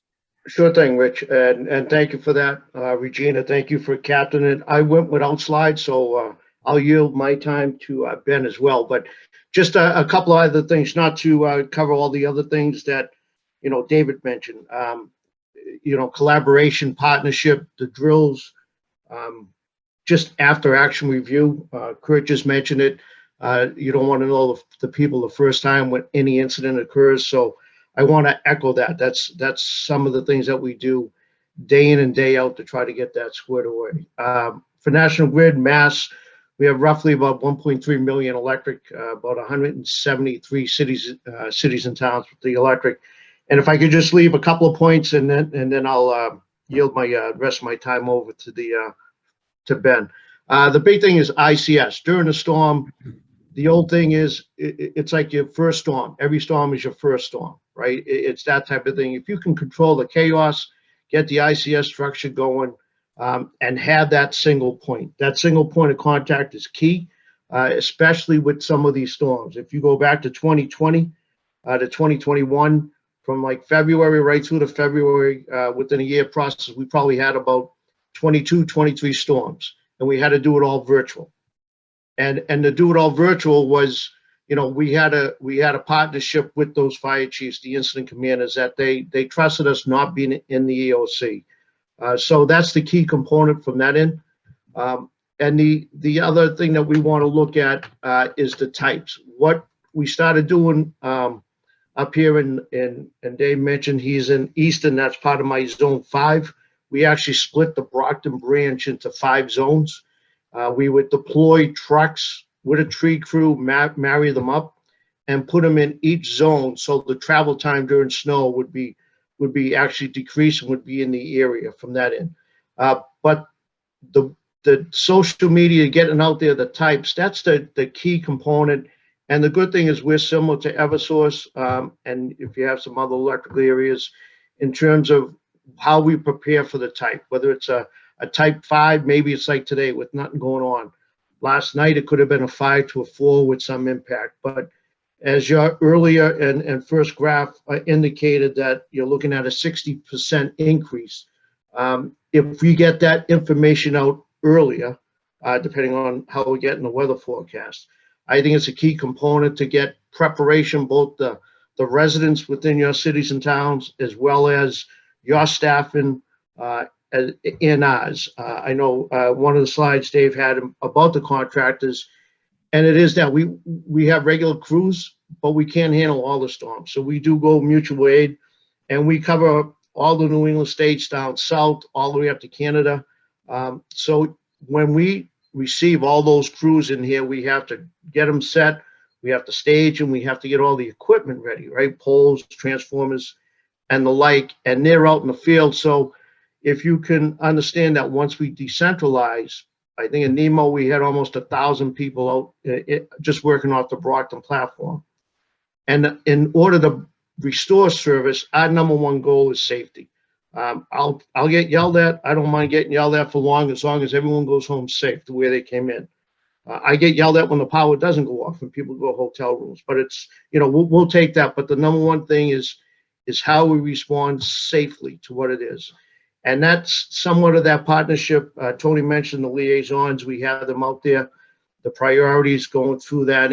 Sure thing, Rich, and thank you for that, Regina. Thank you for captaining. I went without slides, so I'll yield my time to Ben as well. But just a couple of other things, not to cover all the other things that, David mentioned. Collaboration, partnership, the drills, just after action review. Kurt just mentioned it. You don't want to know the people the first time when any incident occurs. So I want to echo that. That's some of the things that we do day in and day out to try to get that squared away. For National Grid, Mass, we have roughly about 1.3 million electric, about 173 cities and towns with the electric. And if I could just leave a couple of points, and then I'll yield my rest of my time over to Ben. The big thing is ICS during the storm. The old thing is it's like your first storm. Every storm is your first storm, right? It's that type of thing. If you can control the chaos, get the ICS structure going, and have that single point. That single point of contact is key, especially with some of these storms. If you go back to 2020 to 2021, from like February right through to February, within a year process, we probably had about 22, 23 storms, and we had to do it all virtual. And to do it all virtual was, we had a partnership with those fire chiefs, the incident commanders, that they trusted us not being in the EOC. So that's the key component from that end. And the other thing that we want to look at is the types. What we started doing up here, and Dave mentioned he's in Easton, that's part of my zone 5. We actually split the Brockton branch into 5 zones. We would deploy trucks with a tree crew, marry them up, and put them in each zone, so the travel time during snow would be actually decreased and would be in the area from that end. But the social media, getting out there, the types, that's the key component. And the good thing is we're similar to Eversource, and if you have some other electrical areas, in terms of how we prepare for the type, whether it's a type 5, maybe it's like today with nothing going on. Last night, it could have been a 5 to a 4 with some impact. But as your earlier and first graph indicated, that you're looking at a 60% increase. If we get that information out earlier, depending on how we get in the weather forecast, I think it's a key component to get preparation, both the residents within your cities and towns, as well as your staffing in ours. I know one of the slides Dave had about the contractors, and it is that we have regular crews, but we can't handle all the storms. So we do go mutual aid, and we cover all the New England states down south, all the way up to Canada. So when we receive all those crews in here, we have to get them set, we have to stage them, we have to get all the equipment ready, right? Poles, transformers, and the like, and they're out in the field. So if you can understand that once we decentralize, I think in NEMO, we had almost 1,000 people out just working off the Brockton platform. And in order to restore service, our number one goal is safety. I'll get yelled at. I don't mind getting yelled at for long as everyone goes home safe the way they came in. I get yelled at when the power doesn't go off and people go to hotel rooms, but it's, we'll take that. But the number one thing is how we respond safely to what it is. And that's somewhat of that partnership. Tony mentioned the liaisons. We have them out there, the priorities going through that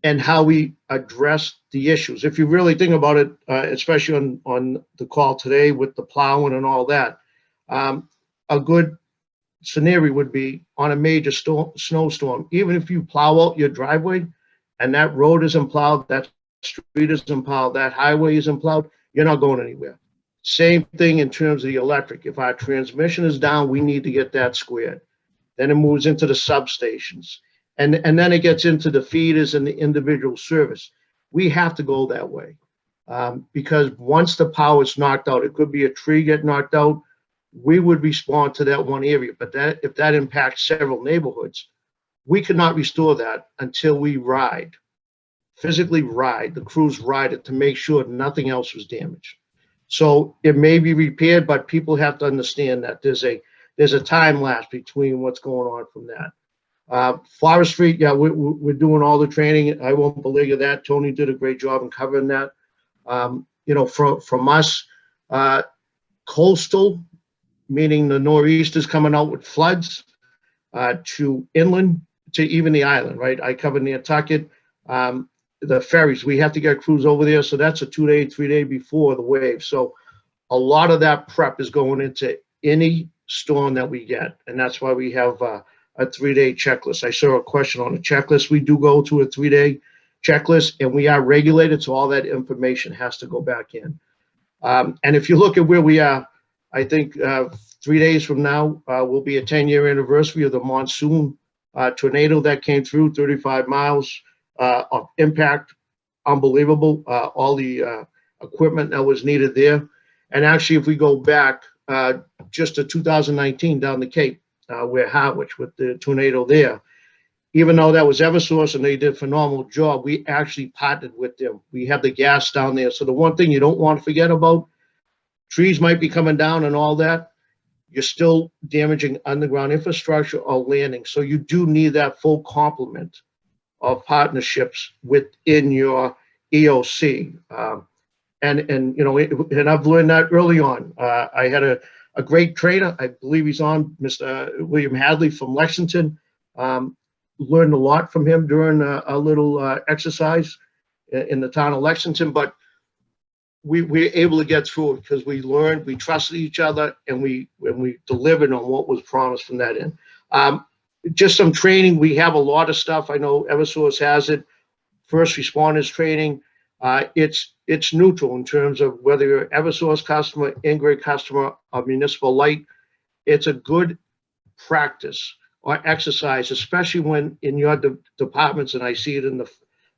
and how we address the issues. If you really think about it, especially on the call today with the plowing and all that, a good scenario would be on a major snowstorm. Even if you plow out your driveway and that road isn't plowed, that street isn't plowed, that highway isn't plowed, you're not going anywhere. Same thing in terms of the electric. If our transmission is down, we need to get that squared. Then it moves into the substations. And then it gets into the feeders and the individual service. We have to go that way because once the power is knocked out, it could be a tree get knocked out, we would respond to that one area. But if that impacts several neighborhoods, we could not restore that until we physically ride, the crews ride it to make sure nothing else was damaged. So it may be repaired, but people have to understand that there's a time lapse between what's going on from that. Forestry, yeah, we're doing all the training. I won't belabor that. Tony did a great job in covering that. From us, coastal, meaning the nor'easters coming out with floods, to inland, to even the island, right? I covered Nantucket. The ferries, we have to get crews over there. So that's a 2-day, 3-day before the wave. So a lot of that prep is going into any storm that we get. And that's why we have a 3-day checklist. I saw a question on the checklist. We do go to a 3-day checklist and we are regulated. So all that information has to go back in. And if you look at where we are, I think 3 days from now will be a 10-year anniversary of the monsoon tornado that came through, 35 miles of impact, unbelievable. All the equipment that was needed there. And actually, if we go back just to 2019 down the Cape, where Harwich with the tornado there, even though that was Eversource and they did a phenomenal job, we actually partnered with them. We have the gas down there. So the one thing you don't want to forget about, trees might be coming down and all that, you're still damaging underground infrastructure or landing. So you do need that full complement of partnerships within your EOC. And I've learned that early on. I had a great trainer, I believe he's on, Mr. William Hadley from Lexington. Learned a lot from him during a little exercise in the town of Lexington, but we were able to get through it because we learned, we trusted each other, and we delivered on what was promised from that end. Just some training. We have a lot of stuff. I know Eversource has it. First responders training. It's neutral in terms of whether you're an Eversource customer, Ingrid customer, or municipal light. It's a good practice or exercise, especially when in your departments, and I see it in the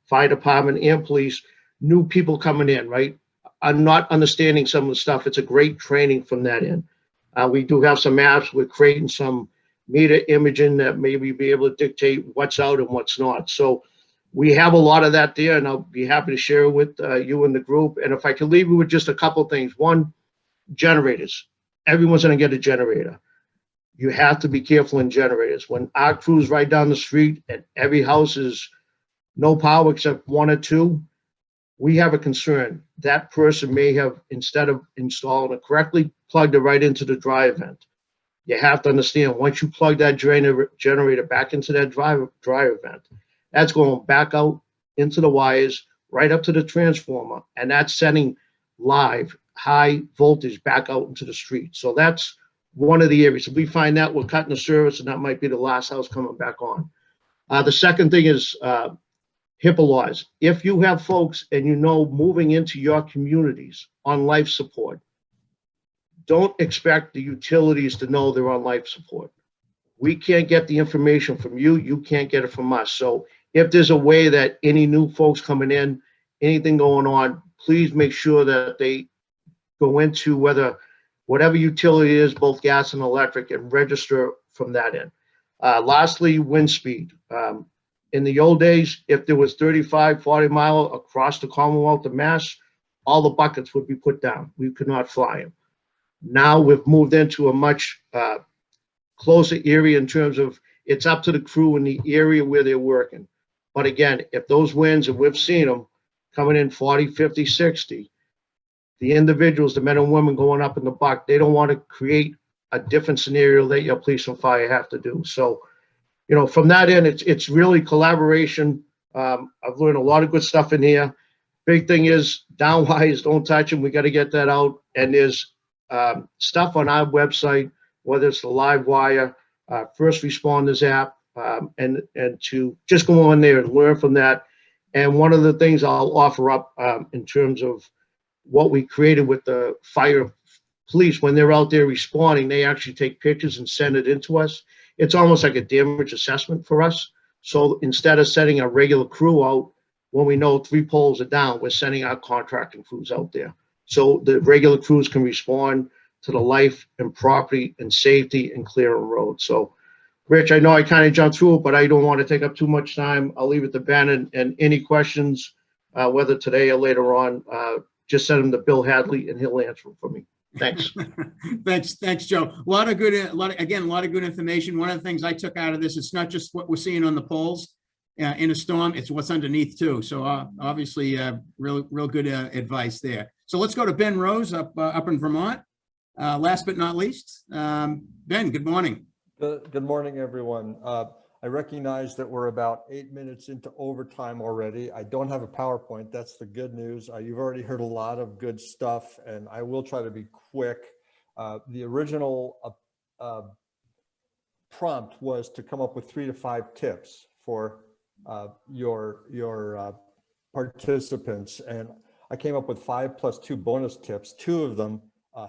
fire department and police, new people coming in, right? I'm not understanding some of the stuff. It's a great training from that end. We do have some apps. We're creating some meter imaging that maybe be able to dictate what's out and what's not. So we have a lot of that there, and I'll be happy to share with you and the group. And if I could leave you with just a couple of things. One, generators. Everyone's going to get a generator. You have to be careful in generators. When our crews right down the street and every house is no power except 1 or 2, we have a concern. That person may have, instead of installing it correctly, plugged it right into the dry event. You have to understand, once you plug that generator back into that dry event, that's going back out into the wires, right up to the transformer, and that's sending live high voltage back out into the street. So that's one of the areas. If we find that, we're cutting the service, and that might be the last house coming back on. The second thing is HIPAA laws. If you have folks and moving into your communities on life support, don't expect the utilities to know they're on life support. We can't get the information from you. You can't get it from us. So if there's a way that any new folks coming in, anything going on, please make sure that they go into whatever utility it is, both gas and electric, and register from that end. Lastly, wind speed. In the old days, if there was 35, 40 mile across the Commonwealth of Mass, all the buckets would be put down. We could not fly them. Now we've moved into a much closer area in terms of it's up to the crew in the area where they're working. But again, if those winds, and we've seen them coming in 40, 50, 60, the individuals, the men and women going up in the buck, they don't want to create a different scenario that your police and fire have to do. So, you know, from that end, it's really collaboration. I've learned a lot of good stuff in here. Big thing is downwires, don't touch them. We got to get that out. And there's stuff on our website, whether it's the Live Wire, First Responders app, and to just go on there and learn from that. And one of the things I'll offer up in terms of what we created with the fire police, when they're out there responding, they actually take pictures and send it into us. It's almost like a damage assessment for us. So instead of sending a regular crew out, when we know 3 poles are down, we're sending our contracting crews out there. So the regular crews can respond to the life and property and safety and clearing roads. So, Rich, I know I kind of jumped through it, but I don't want to take up too much time. I'll leave it to Ben, and any questions, whether today or later on, just send them to Bill Hadley and he'll answer them for me. Thanks. Thanks, Joe. A lot of good information. One of the things I took out of this, it's not just what we're seeing on the poles in a storm, it's what's underneath too. So obviously, real good advice there. So let's go to Ben Rose up in Vermont. Last but not least, Ben, good morning. Good morning, everyone. I recognize that we're about 8 minutes into overtime already. I don't have a PowerPoint. That's the good news. You've already heard a lot of good stuff, and I will try to be quick. The original prompt was to come up with 3 to 5 tips for your participants, and I came up with 5 plus 2 bonus tips. 2 of them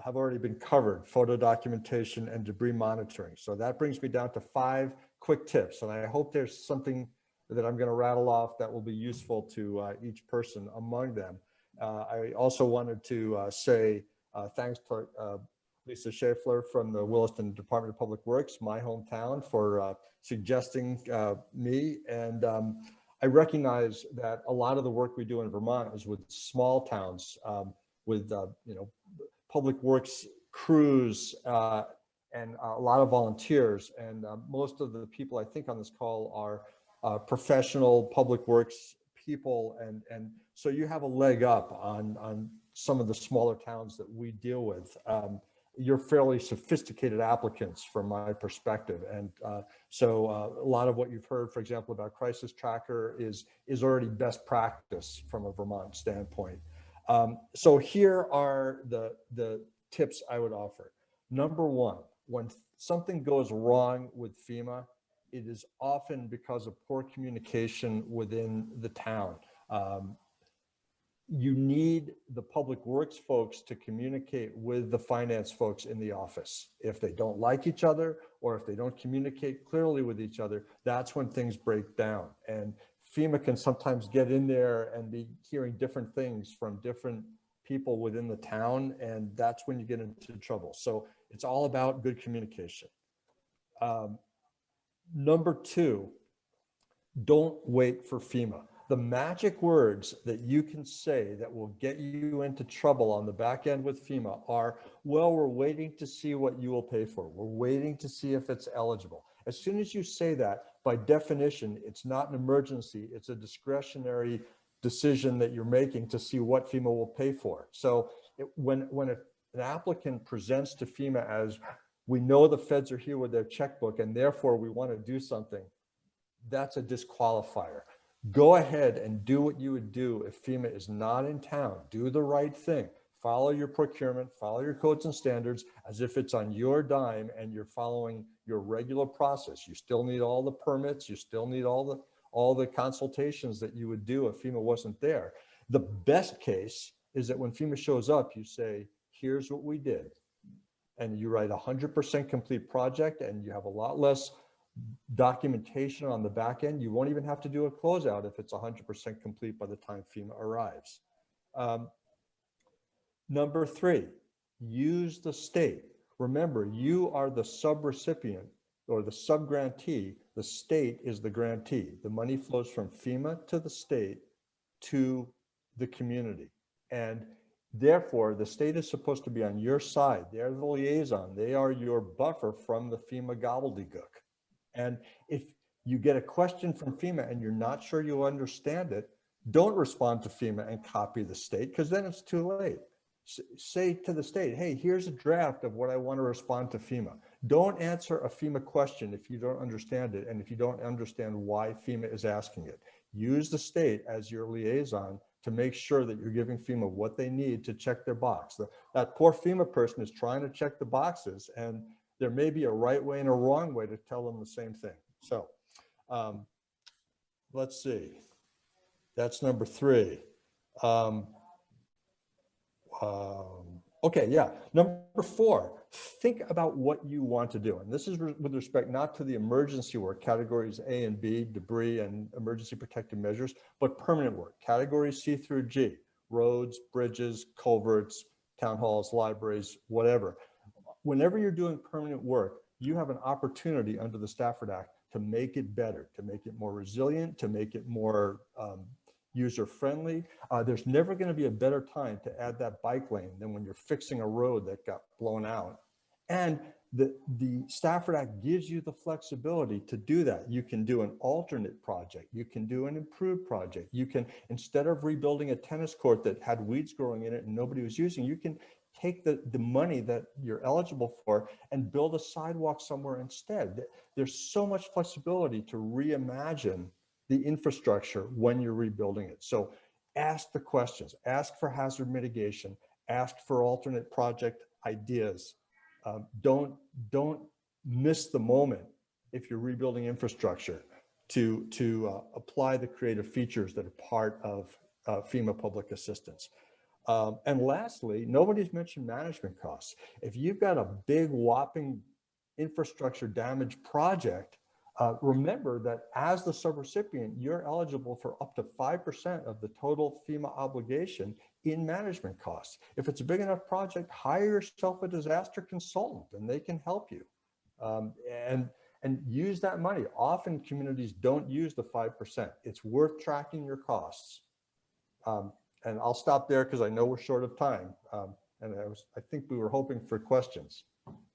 have already been covered: photo documentation and debris monitoring. So that brings me down to 5 quick tips, and I hope there's something that I'm going to rattle off that will be useful to each person among them. I also wanted to say thanks to Lisa Schaeffler from the Williston Department of Public Works, my hometown, for suggesting me. And I recognize that a lot of the work we do in Vermont is with small towns, with public works crews, and a lot of volunteers. And most of the people I think on this call are professional public works people. And so you have a leg up on some of the smaller towns that we deal with. You're fairly sophisticated applicants from my perspective. And so a lot of what you've heard, for example, about Crisis Tracker is already best practice from a Vermont standpoint. So here are the tips I would offer. Number 1, when something goes wrong with FEMA, it is often because of poor communication within the town. You need the public works folks to communicate with the finance folks in the office. If they don't like each other, or if they don't communicate clearly with each other, that's when things break down. And FEMA can sometimes get in there and be hearing different things from different people within the town, and that's when you get into trouble. So it's all about good communication. Number 2, don't wait for FEMA. The magic words that you can say that will get you into trouble on the back end with FEMA are, well, we're waiting to see what you will pay for. We're waiting to see if it's eligible. As soon as you say that, by definition, it's not an emergency. It's a discretionary decision that you're making to see what FEMA will pay for. So when an applicant presents to FEMA as, we know the feds are here with their checkbook and therefore we want to do something, that's a disqualifier. Go ahead and do what you would do if FEMA is not in town. Do the right thing. Follow your procurement, follow your codes and standards as if it's on your dime and you're following your regular process. You still need all the permits. You still need all the consultations that you would do if FEMA wasn't there. The best case is that when FEMA shows up, you say, here's what we did. and you write 100% complete project and you have a lot less documentation on the back end. You won't even have to do a closeout if it's 100% complete by the time FEMA arrives. Number 3, use the state. Remember, you are the subrecipient or the subgrantee. The state is the grantee. The money flows from FEMA to the state to the community. And therefore, the state is supposed to be on your side. They're the liaison. They are your buffer from the FEMA gobbledygook. And if you get a question from FEMA and you're not sure you understand it, don't respond to FEMA and copy the state, because then it's too late. Say to the state, hey, here's a draft of what I want to respond to FEMA. Don't answer a FEMA question if you don't understand it and if you don't understand why FEMA is asking it. Use the state as your liaison to make sure that you're giving FEMA what they need to check their box. That poor FEMA person is trying to check the boxes, and there may be a right way and a wrong way to tell them the same thing. So let's see. That's number 3. Okay, yeah. Number 4, think about what you want to do. And this is with respect not to the emergency work, categories A and B, debris and emergency protective measures, but permanent work, categories C through G, roads, bridges, culverts, town halls, libraries, whatever. Whenever you're doing permanent work, you have an opportunity under the Stafford Act to make it better, to make it more resilient, to make it more user-friendly. There's never going to be a better time to add that bike lane than when you're fixing a road that got blown out. And the Stafford Act gives you the flexibility to do that. You can do an alternate project. You can do an improved project. You can, instead of rebuilding a tennis court that had weeds growing in it and nobody was using, you can take the money that you're eligible for and build a sidewalk somewhere instead. There's so much flexibility to reimagine the infrastructure when you're rebuilding it. So ask the questions, ask for hazard mitigation, ask for alternate project ideas. Don't miss the moment if you're rebuilding infrastructure to apply the creative features that are part of FEMA public assistance. And lastly, nobody's mentioned management costs. If you've got a big whopping infrastructure damage project, remember that as the subrecipient, you're eligible for up to 5% of the total FEMA obligation in management costs. If it's a big enough project, hire yourself a disaster consultant and they can help you. And use that money. Often communities don't use the 5%. It's worth tracking your costs. And I'll stop there because I know we're short of time. And I think we were hoping for questions.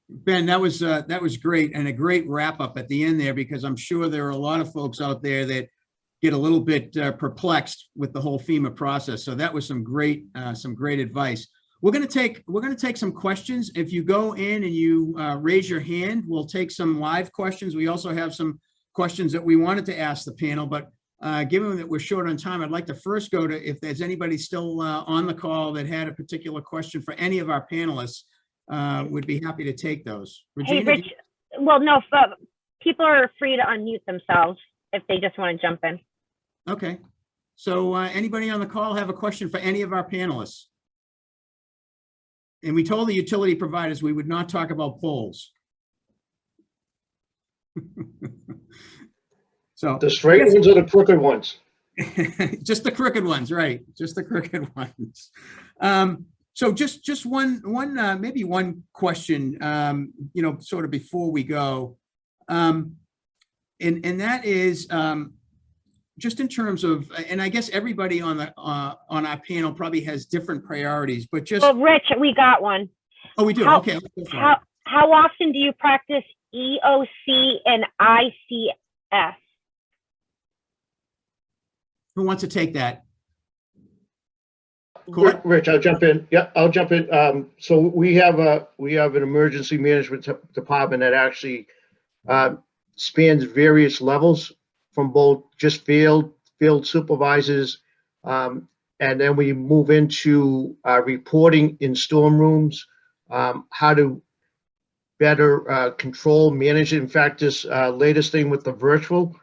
Ben, that was great, and a great wrap up at the end there, because I'm sure there are a lot of folks out there that get a little bit perplexed with the whole FEMA process. So that was some great advice. We're going to take some questions. If you go in and you raise your hand, we'll take some live questions. We also have some questions that we wanted to ask the panel, but given that we're short on time, I'd like to first go to if there's anybody still on the call that had a particular question for any of our panelists. Would be happy to take those. Regina, hey, Rich, well, no, people are free to unmute themselves if they just want to jump in. Okay. So anybody on the call have a question for any of our panelists? And we told the utility providers we would not talk about poles. So The straight ones or the crooked ones? just the crooked ones, right? Just the crooked ones. So just one maybe one question, sort of before we go, and that is just in terms of, and I guess everybody on our panel probably has different priorities, but just. Well, Rich, we got one. Oh, we do. Okay. How often do you practice EOC and ICS? Who wants to take that? Rich, I'll jump in. Yeah, I'll jump in. So we have an emergency management department that actually spans various levels, from both just field supervisors, and then we move into reporting in storm rooms, how to better control, manage it. In fact, this latest thing with the virtual,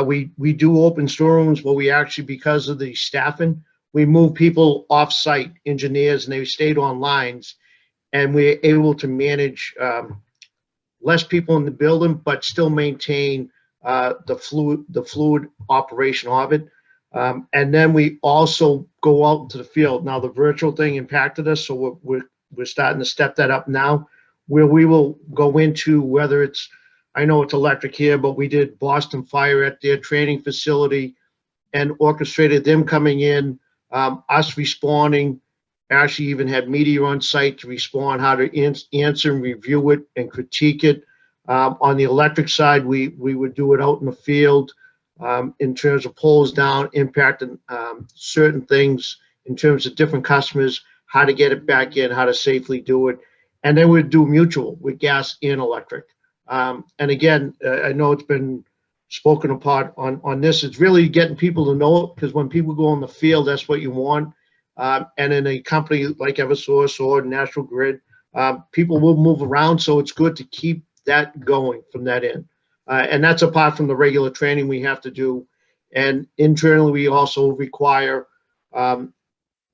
we do open storm rooms, but we actually, because of the staffing, we move people off-site, engineers, and they stayed on lines. and we're able to manage less people in the building, but still maintain the fluid operation of it. And then we also go out into the field. Now the virtual thing impacted us, so we're starting to step that up now, where we will go into whether it's, I know it's electric here, but we did Boston Fire at their training facility and orchestrated them coming in, us responding, actually even had media on site to respond, how to answer and review it and critique it. On the electric side, we would do it out in the field in terms of poles down, impacting certain things in terms of different customers, how to get it back in, how to safely do it. And then we'd do mutual with gas and electric. And again, I know it's been spoken apart on this. It's really getting people to know it, because when people go in the field, that's what you want. And in a company like Eversource or National Grid, people will move around, so it's good to keep that going from that end. And that's apart from the regular training we have to do. And internally, we also require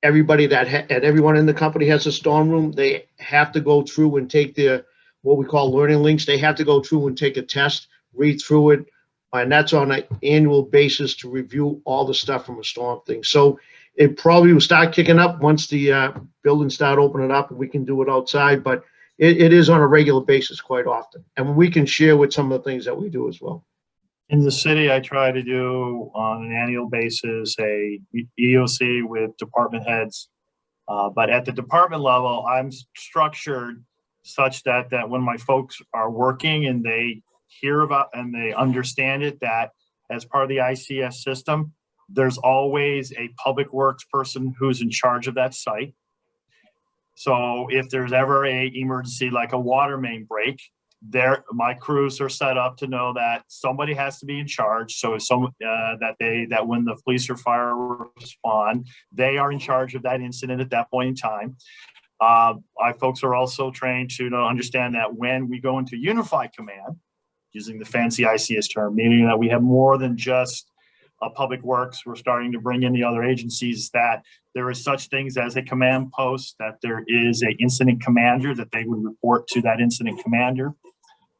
everybody and everyone in the company has a storm room. They have to go through and take their, what we call learning links. They have to go through and take a test, read through it. And that's on an annual basis to review all the stuff from a storm thing. So it probably will start kicking up once the buildings start opening up and we can do it outside, but it is on a regular basis quite often. And we can share with some of the things that we do as well. In the city, I try to do on an annual basis a EOC with department heads. But at the department level, I'm structured such that when my folks are working and they hear about and they understand it, that as part of the ICS system, there's always a public works person who's in charge of that site. So if there's ever a emergency like a water main break, my crews are set up to know that somebody has to be in charge. So if that when the police or fire respond, they are in charge of that incident at that point in time. Our folks are also trained to understand that when we go into unified command, using the fancy ICS term, meaning that we have more than just public works, we're starting to bring in the other agencies, that there is such things as a command post, that there is an incident commander, that they would report to that incident commander.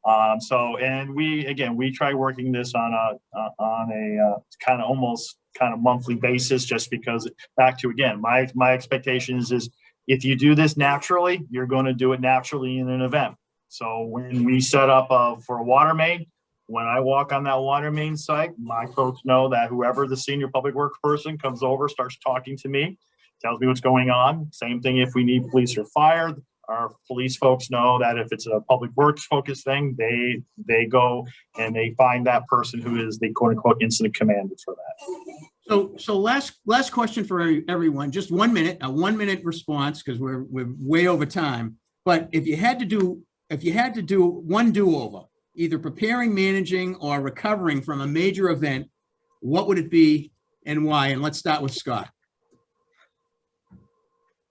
And we try working this on a kind of monthly basis, just because back to, again, my expectations is if you do this naturally, you're going to do it naturally in an event. So when we set up for a water main, when I walk on that water main site, my folks know that whoever the senior public works person comes over, starts talking to me, tells me what's going on. Same thing if we need police or fire. Our police folks know that if it's a public works focused thing, they go and they find that person who is the quote unquote incident commander for that. So last question for everyone, just 1 minute, a 1 minute response, because we're way over time. But if you had to do one do-over, either preparing, managing, or recovering from a major event, what would it be and why? And let's start with Scott.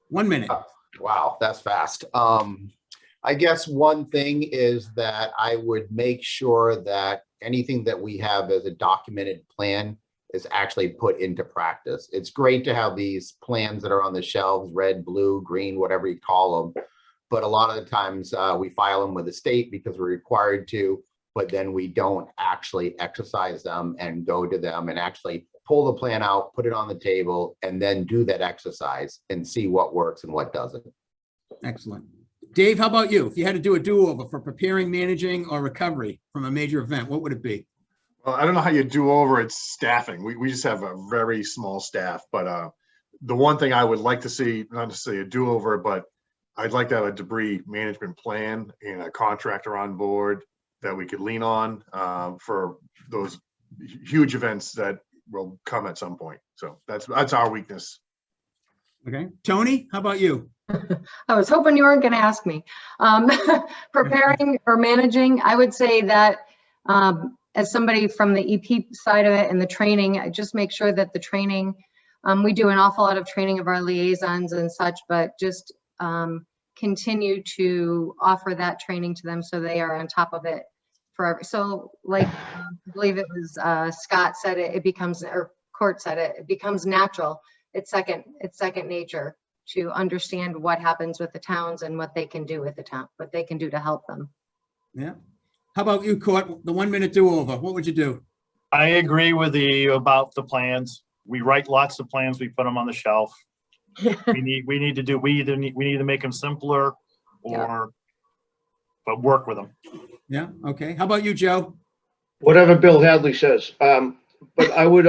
1 minute. Wow, that's fast. I guess one thing is that I would make sure that anything that we have as a documented plan is actually put into practice. It's great to have these plans that are on the shelves, red, blue, green, whatever you call them. But a lot of the times we file them with the state because we're required to, but then we don't actually exercise them and go to them and actually pull the plan out, put it on the table, and then do that exercise and see what works and what doesn't. Excellent. Dave, how about you? If you had to do a do-over for preparing, managing, or recovery from a major event, what would it be? Well, I don't know how you do over it's staffing. We just have a very small staff, but the one thing I would like to see, not necessarily a do-over, but I'd like to have a debris management plan and a contractor on board that we could lean on for those huge events that will come at some point. So that's our weakness. Okay. Tony, how about you? I was hoping you weren't going to ask me. Preparing or managing, I would say that as somebody from the EP side of it and the training, I just make sure that the training, we do an awful lot of training of our liaisons and such, but just continue to offer that training to them so they are on top of it forever. So like, I believe it was Scott said it becomes, or Court said it becomes natural. It's second nature to understand what happens with the towns and what they can do with the town, what they can do to help them. Yeah. How about you, Court? The 1 minute do-over. What would you do? I agree with about the plans. We write lots of plans, we put them on the shelf. We need to make them simpler but work with them. Yeah. Okay. How about you, Joe? Whatever Bill Hadley says. But I would,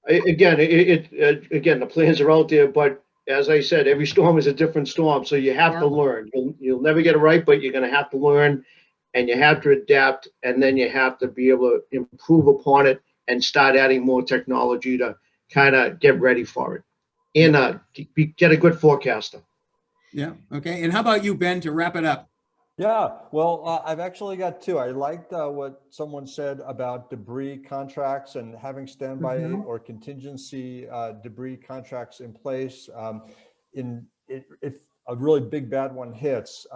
again, again, the plans are out there, but as I said, every storm is a different storm, so you have to learn. You'll never get it right, but you're gonna have to learn, and you have to adapt, and then you have to be able to improve upon it and start adding more technology to kind of get ready for it and get a good forecaster. Yeah. Okay. And how about you, Ben, to wrap it up? Yeah, well, I've actually got two. I liked what someone said about debris contracts and having standby or contingency debris contracts in place. If a really big bad one hits,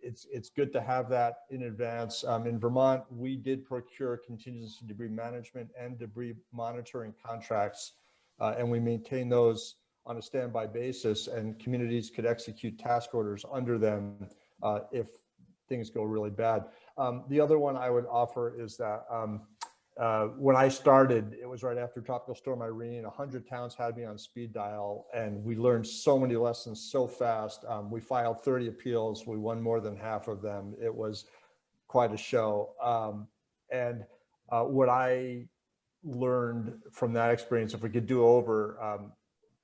it's good to have that in advance. In Vermont, we did procure contingency debris management and debris monitoring contracts, and we maintain those on a standby basis, and communities could execute task orders under them if things go really bad. The other one I would offer is that when I started, it was right after Tropical Storm Irene. 100 towns had me on speed dial, and we learned so many lessons so fast. We filed 30 appeals. We won more than half of them. It was quite a show. And what I learned from that experience, if we could do over,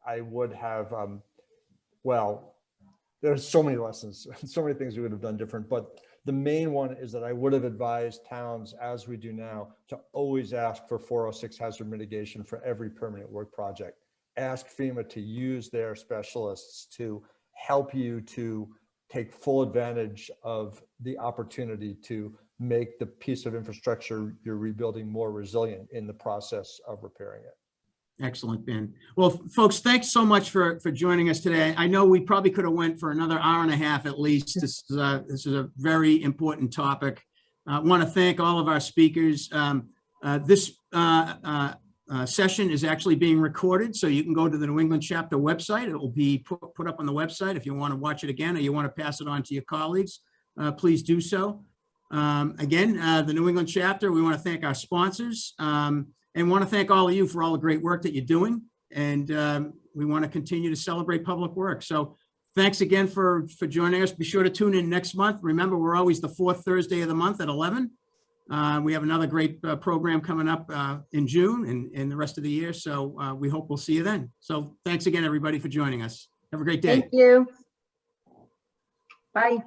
I would have, well, there's so many lessons, so many things we would have done different, but the main one is that I would have advised towns, as we do now, to always ask for 406 hazard mitigation for every permanent work project. Ask FEMA to use their specialists to help you to take full advantage of the opportunity to make the piece of infrastructure you're rebuilding more resilient in the process of repairing it. Excellent, Ben. Well, folks, thanks so much for joining us today. I know we probably could have went for another hour and a half at least. This is a very important topic. I want to thank all of our speakers. This session is actually being recorded, so you can go to the New England Chapter website. It will be put up on the website. If you want to watch it again or you want to pass it on to your colleagues, please do so. Again, the New England Chapter, we want to thank our sponsors. And want to thank all of you for all the great work that you're doing. And we want to continue to celebrate public work. So thanks again for joining us. Be sure to tune in next month. Remember, we're always the fourth Thursday of the month at 11. We have another great program coming up in June and the rest of the year. So we hope we'll see you then. So thanks again, everybody, for joining us. Have a great day. Thank you. Bye.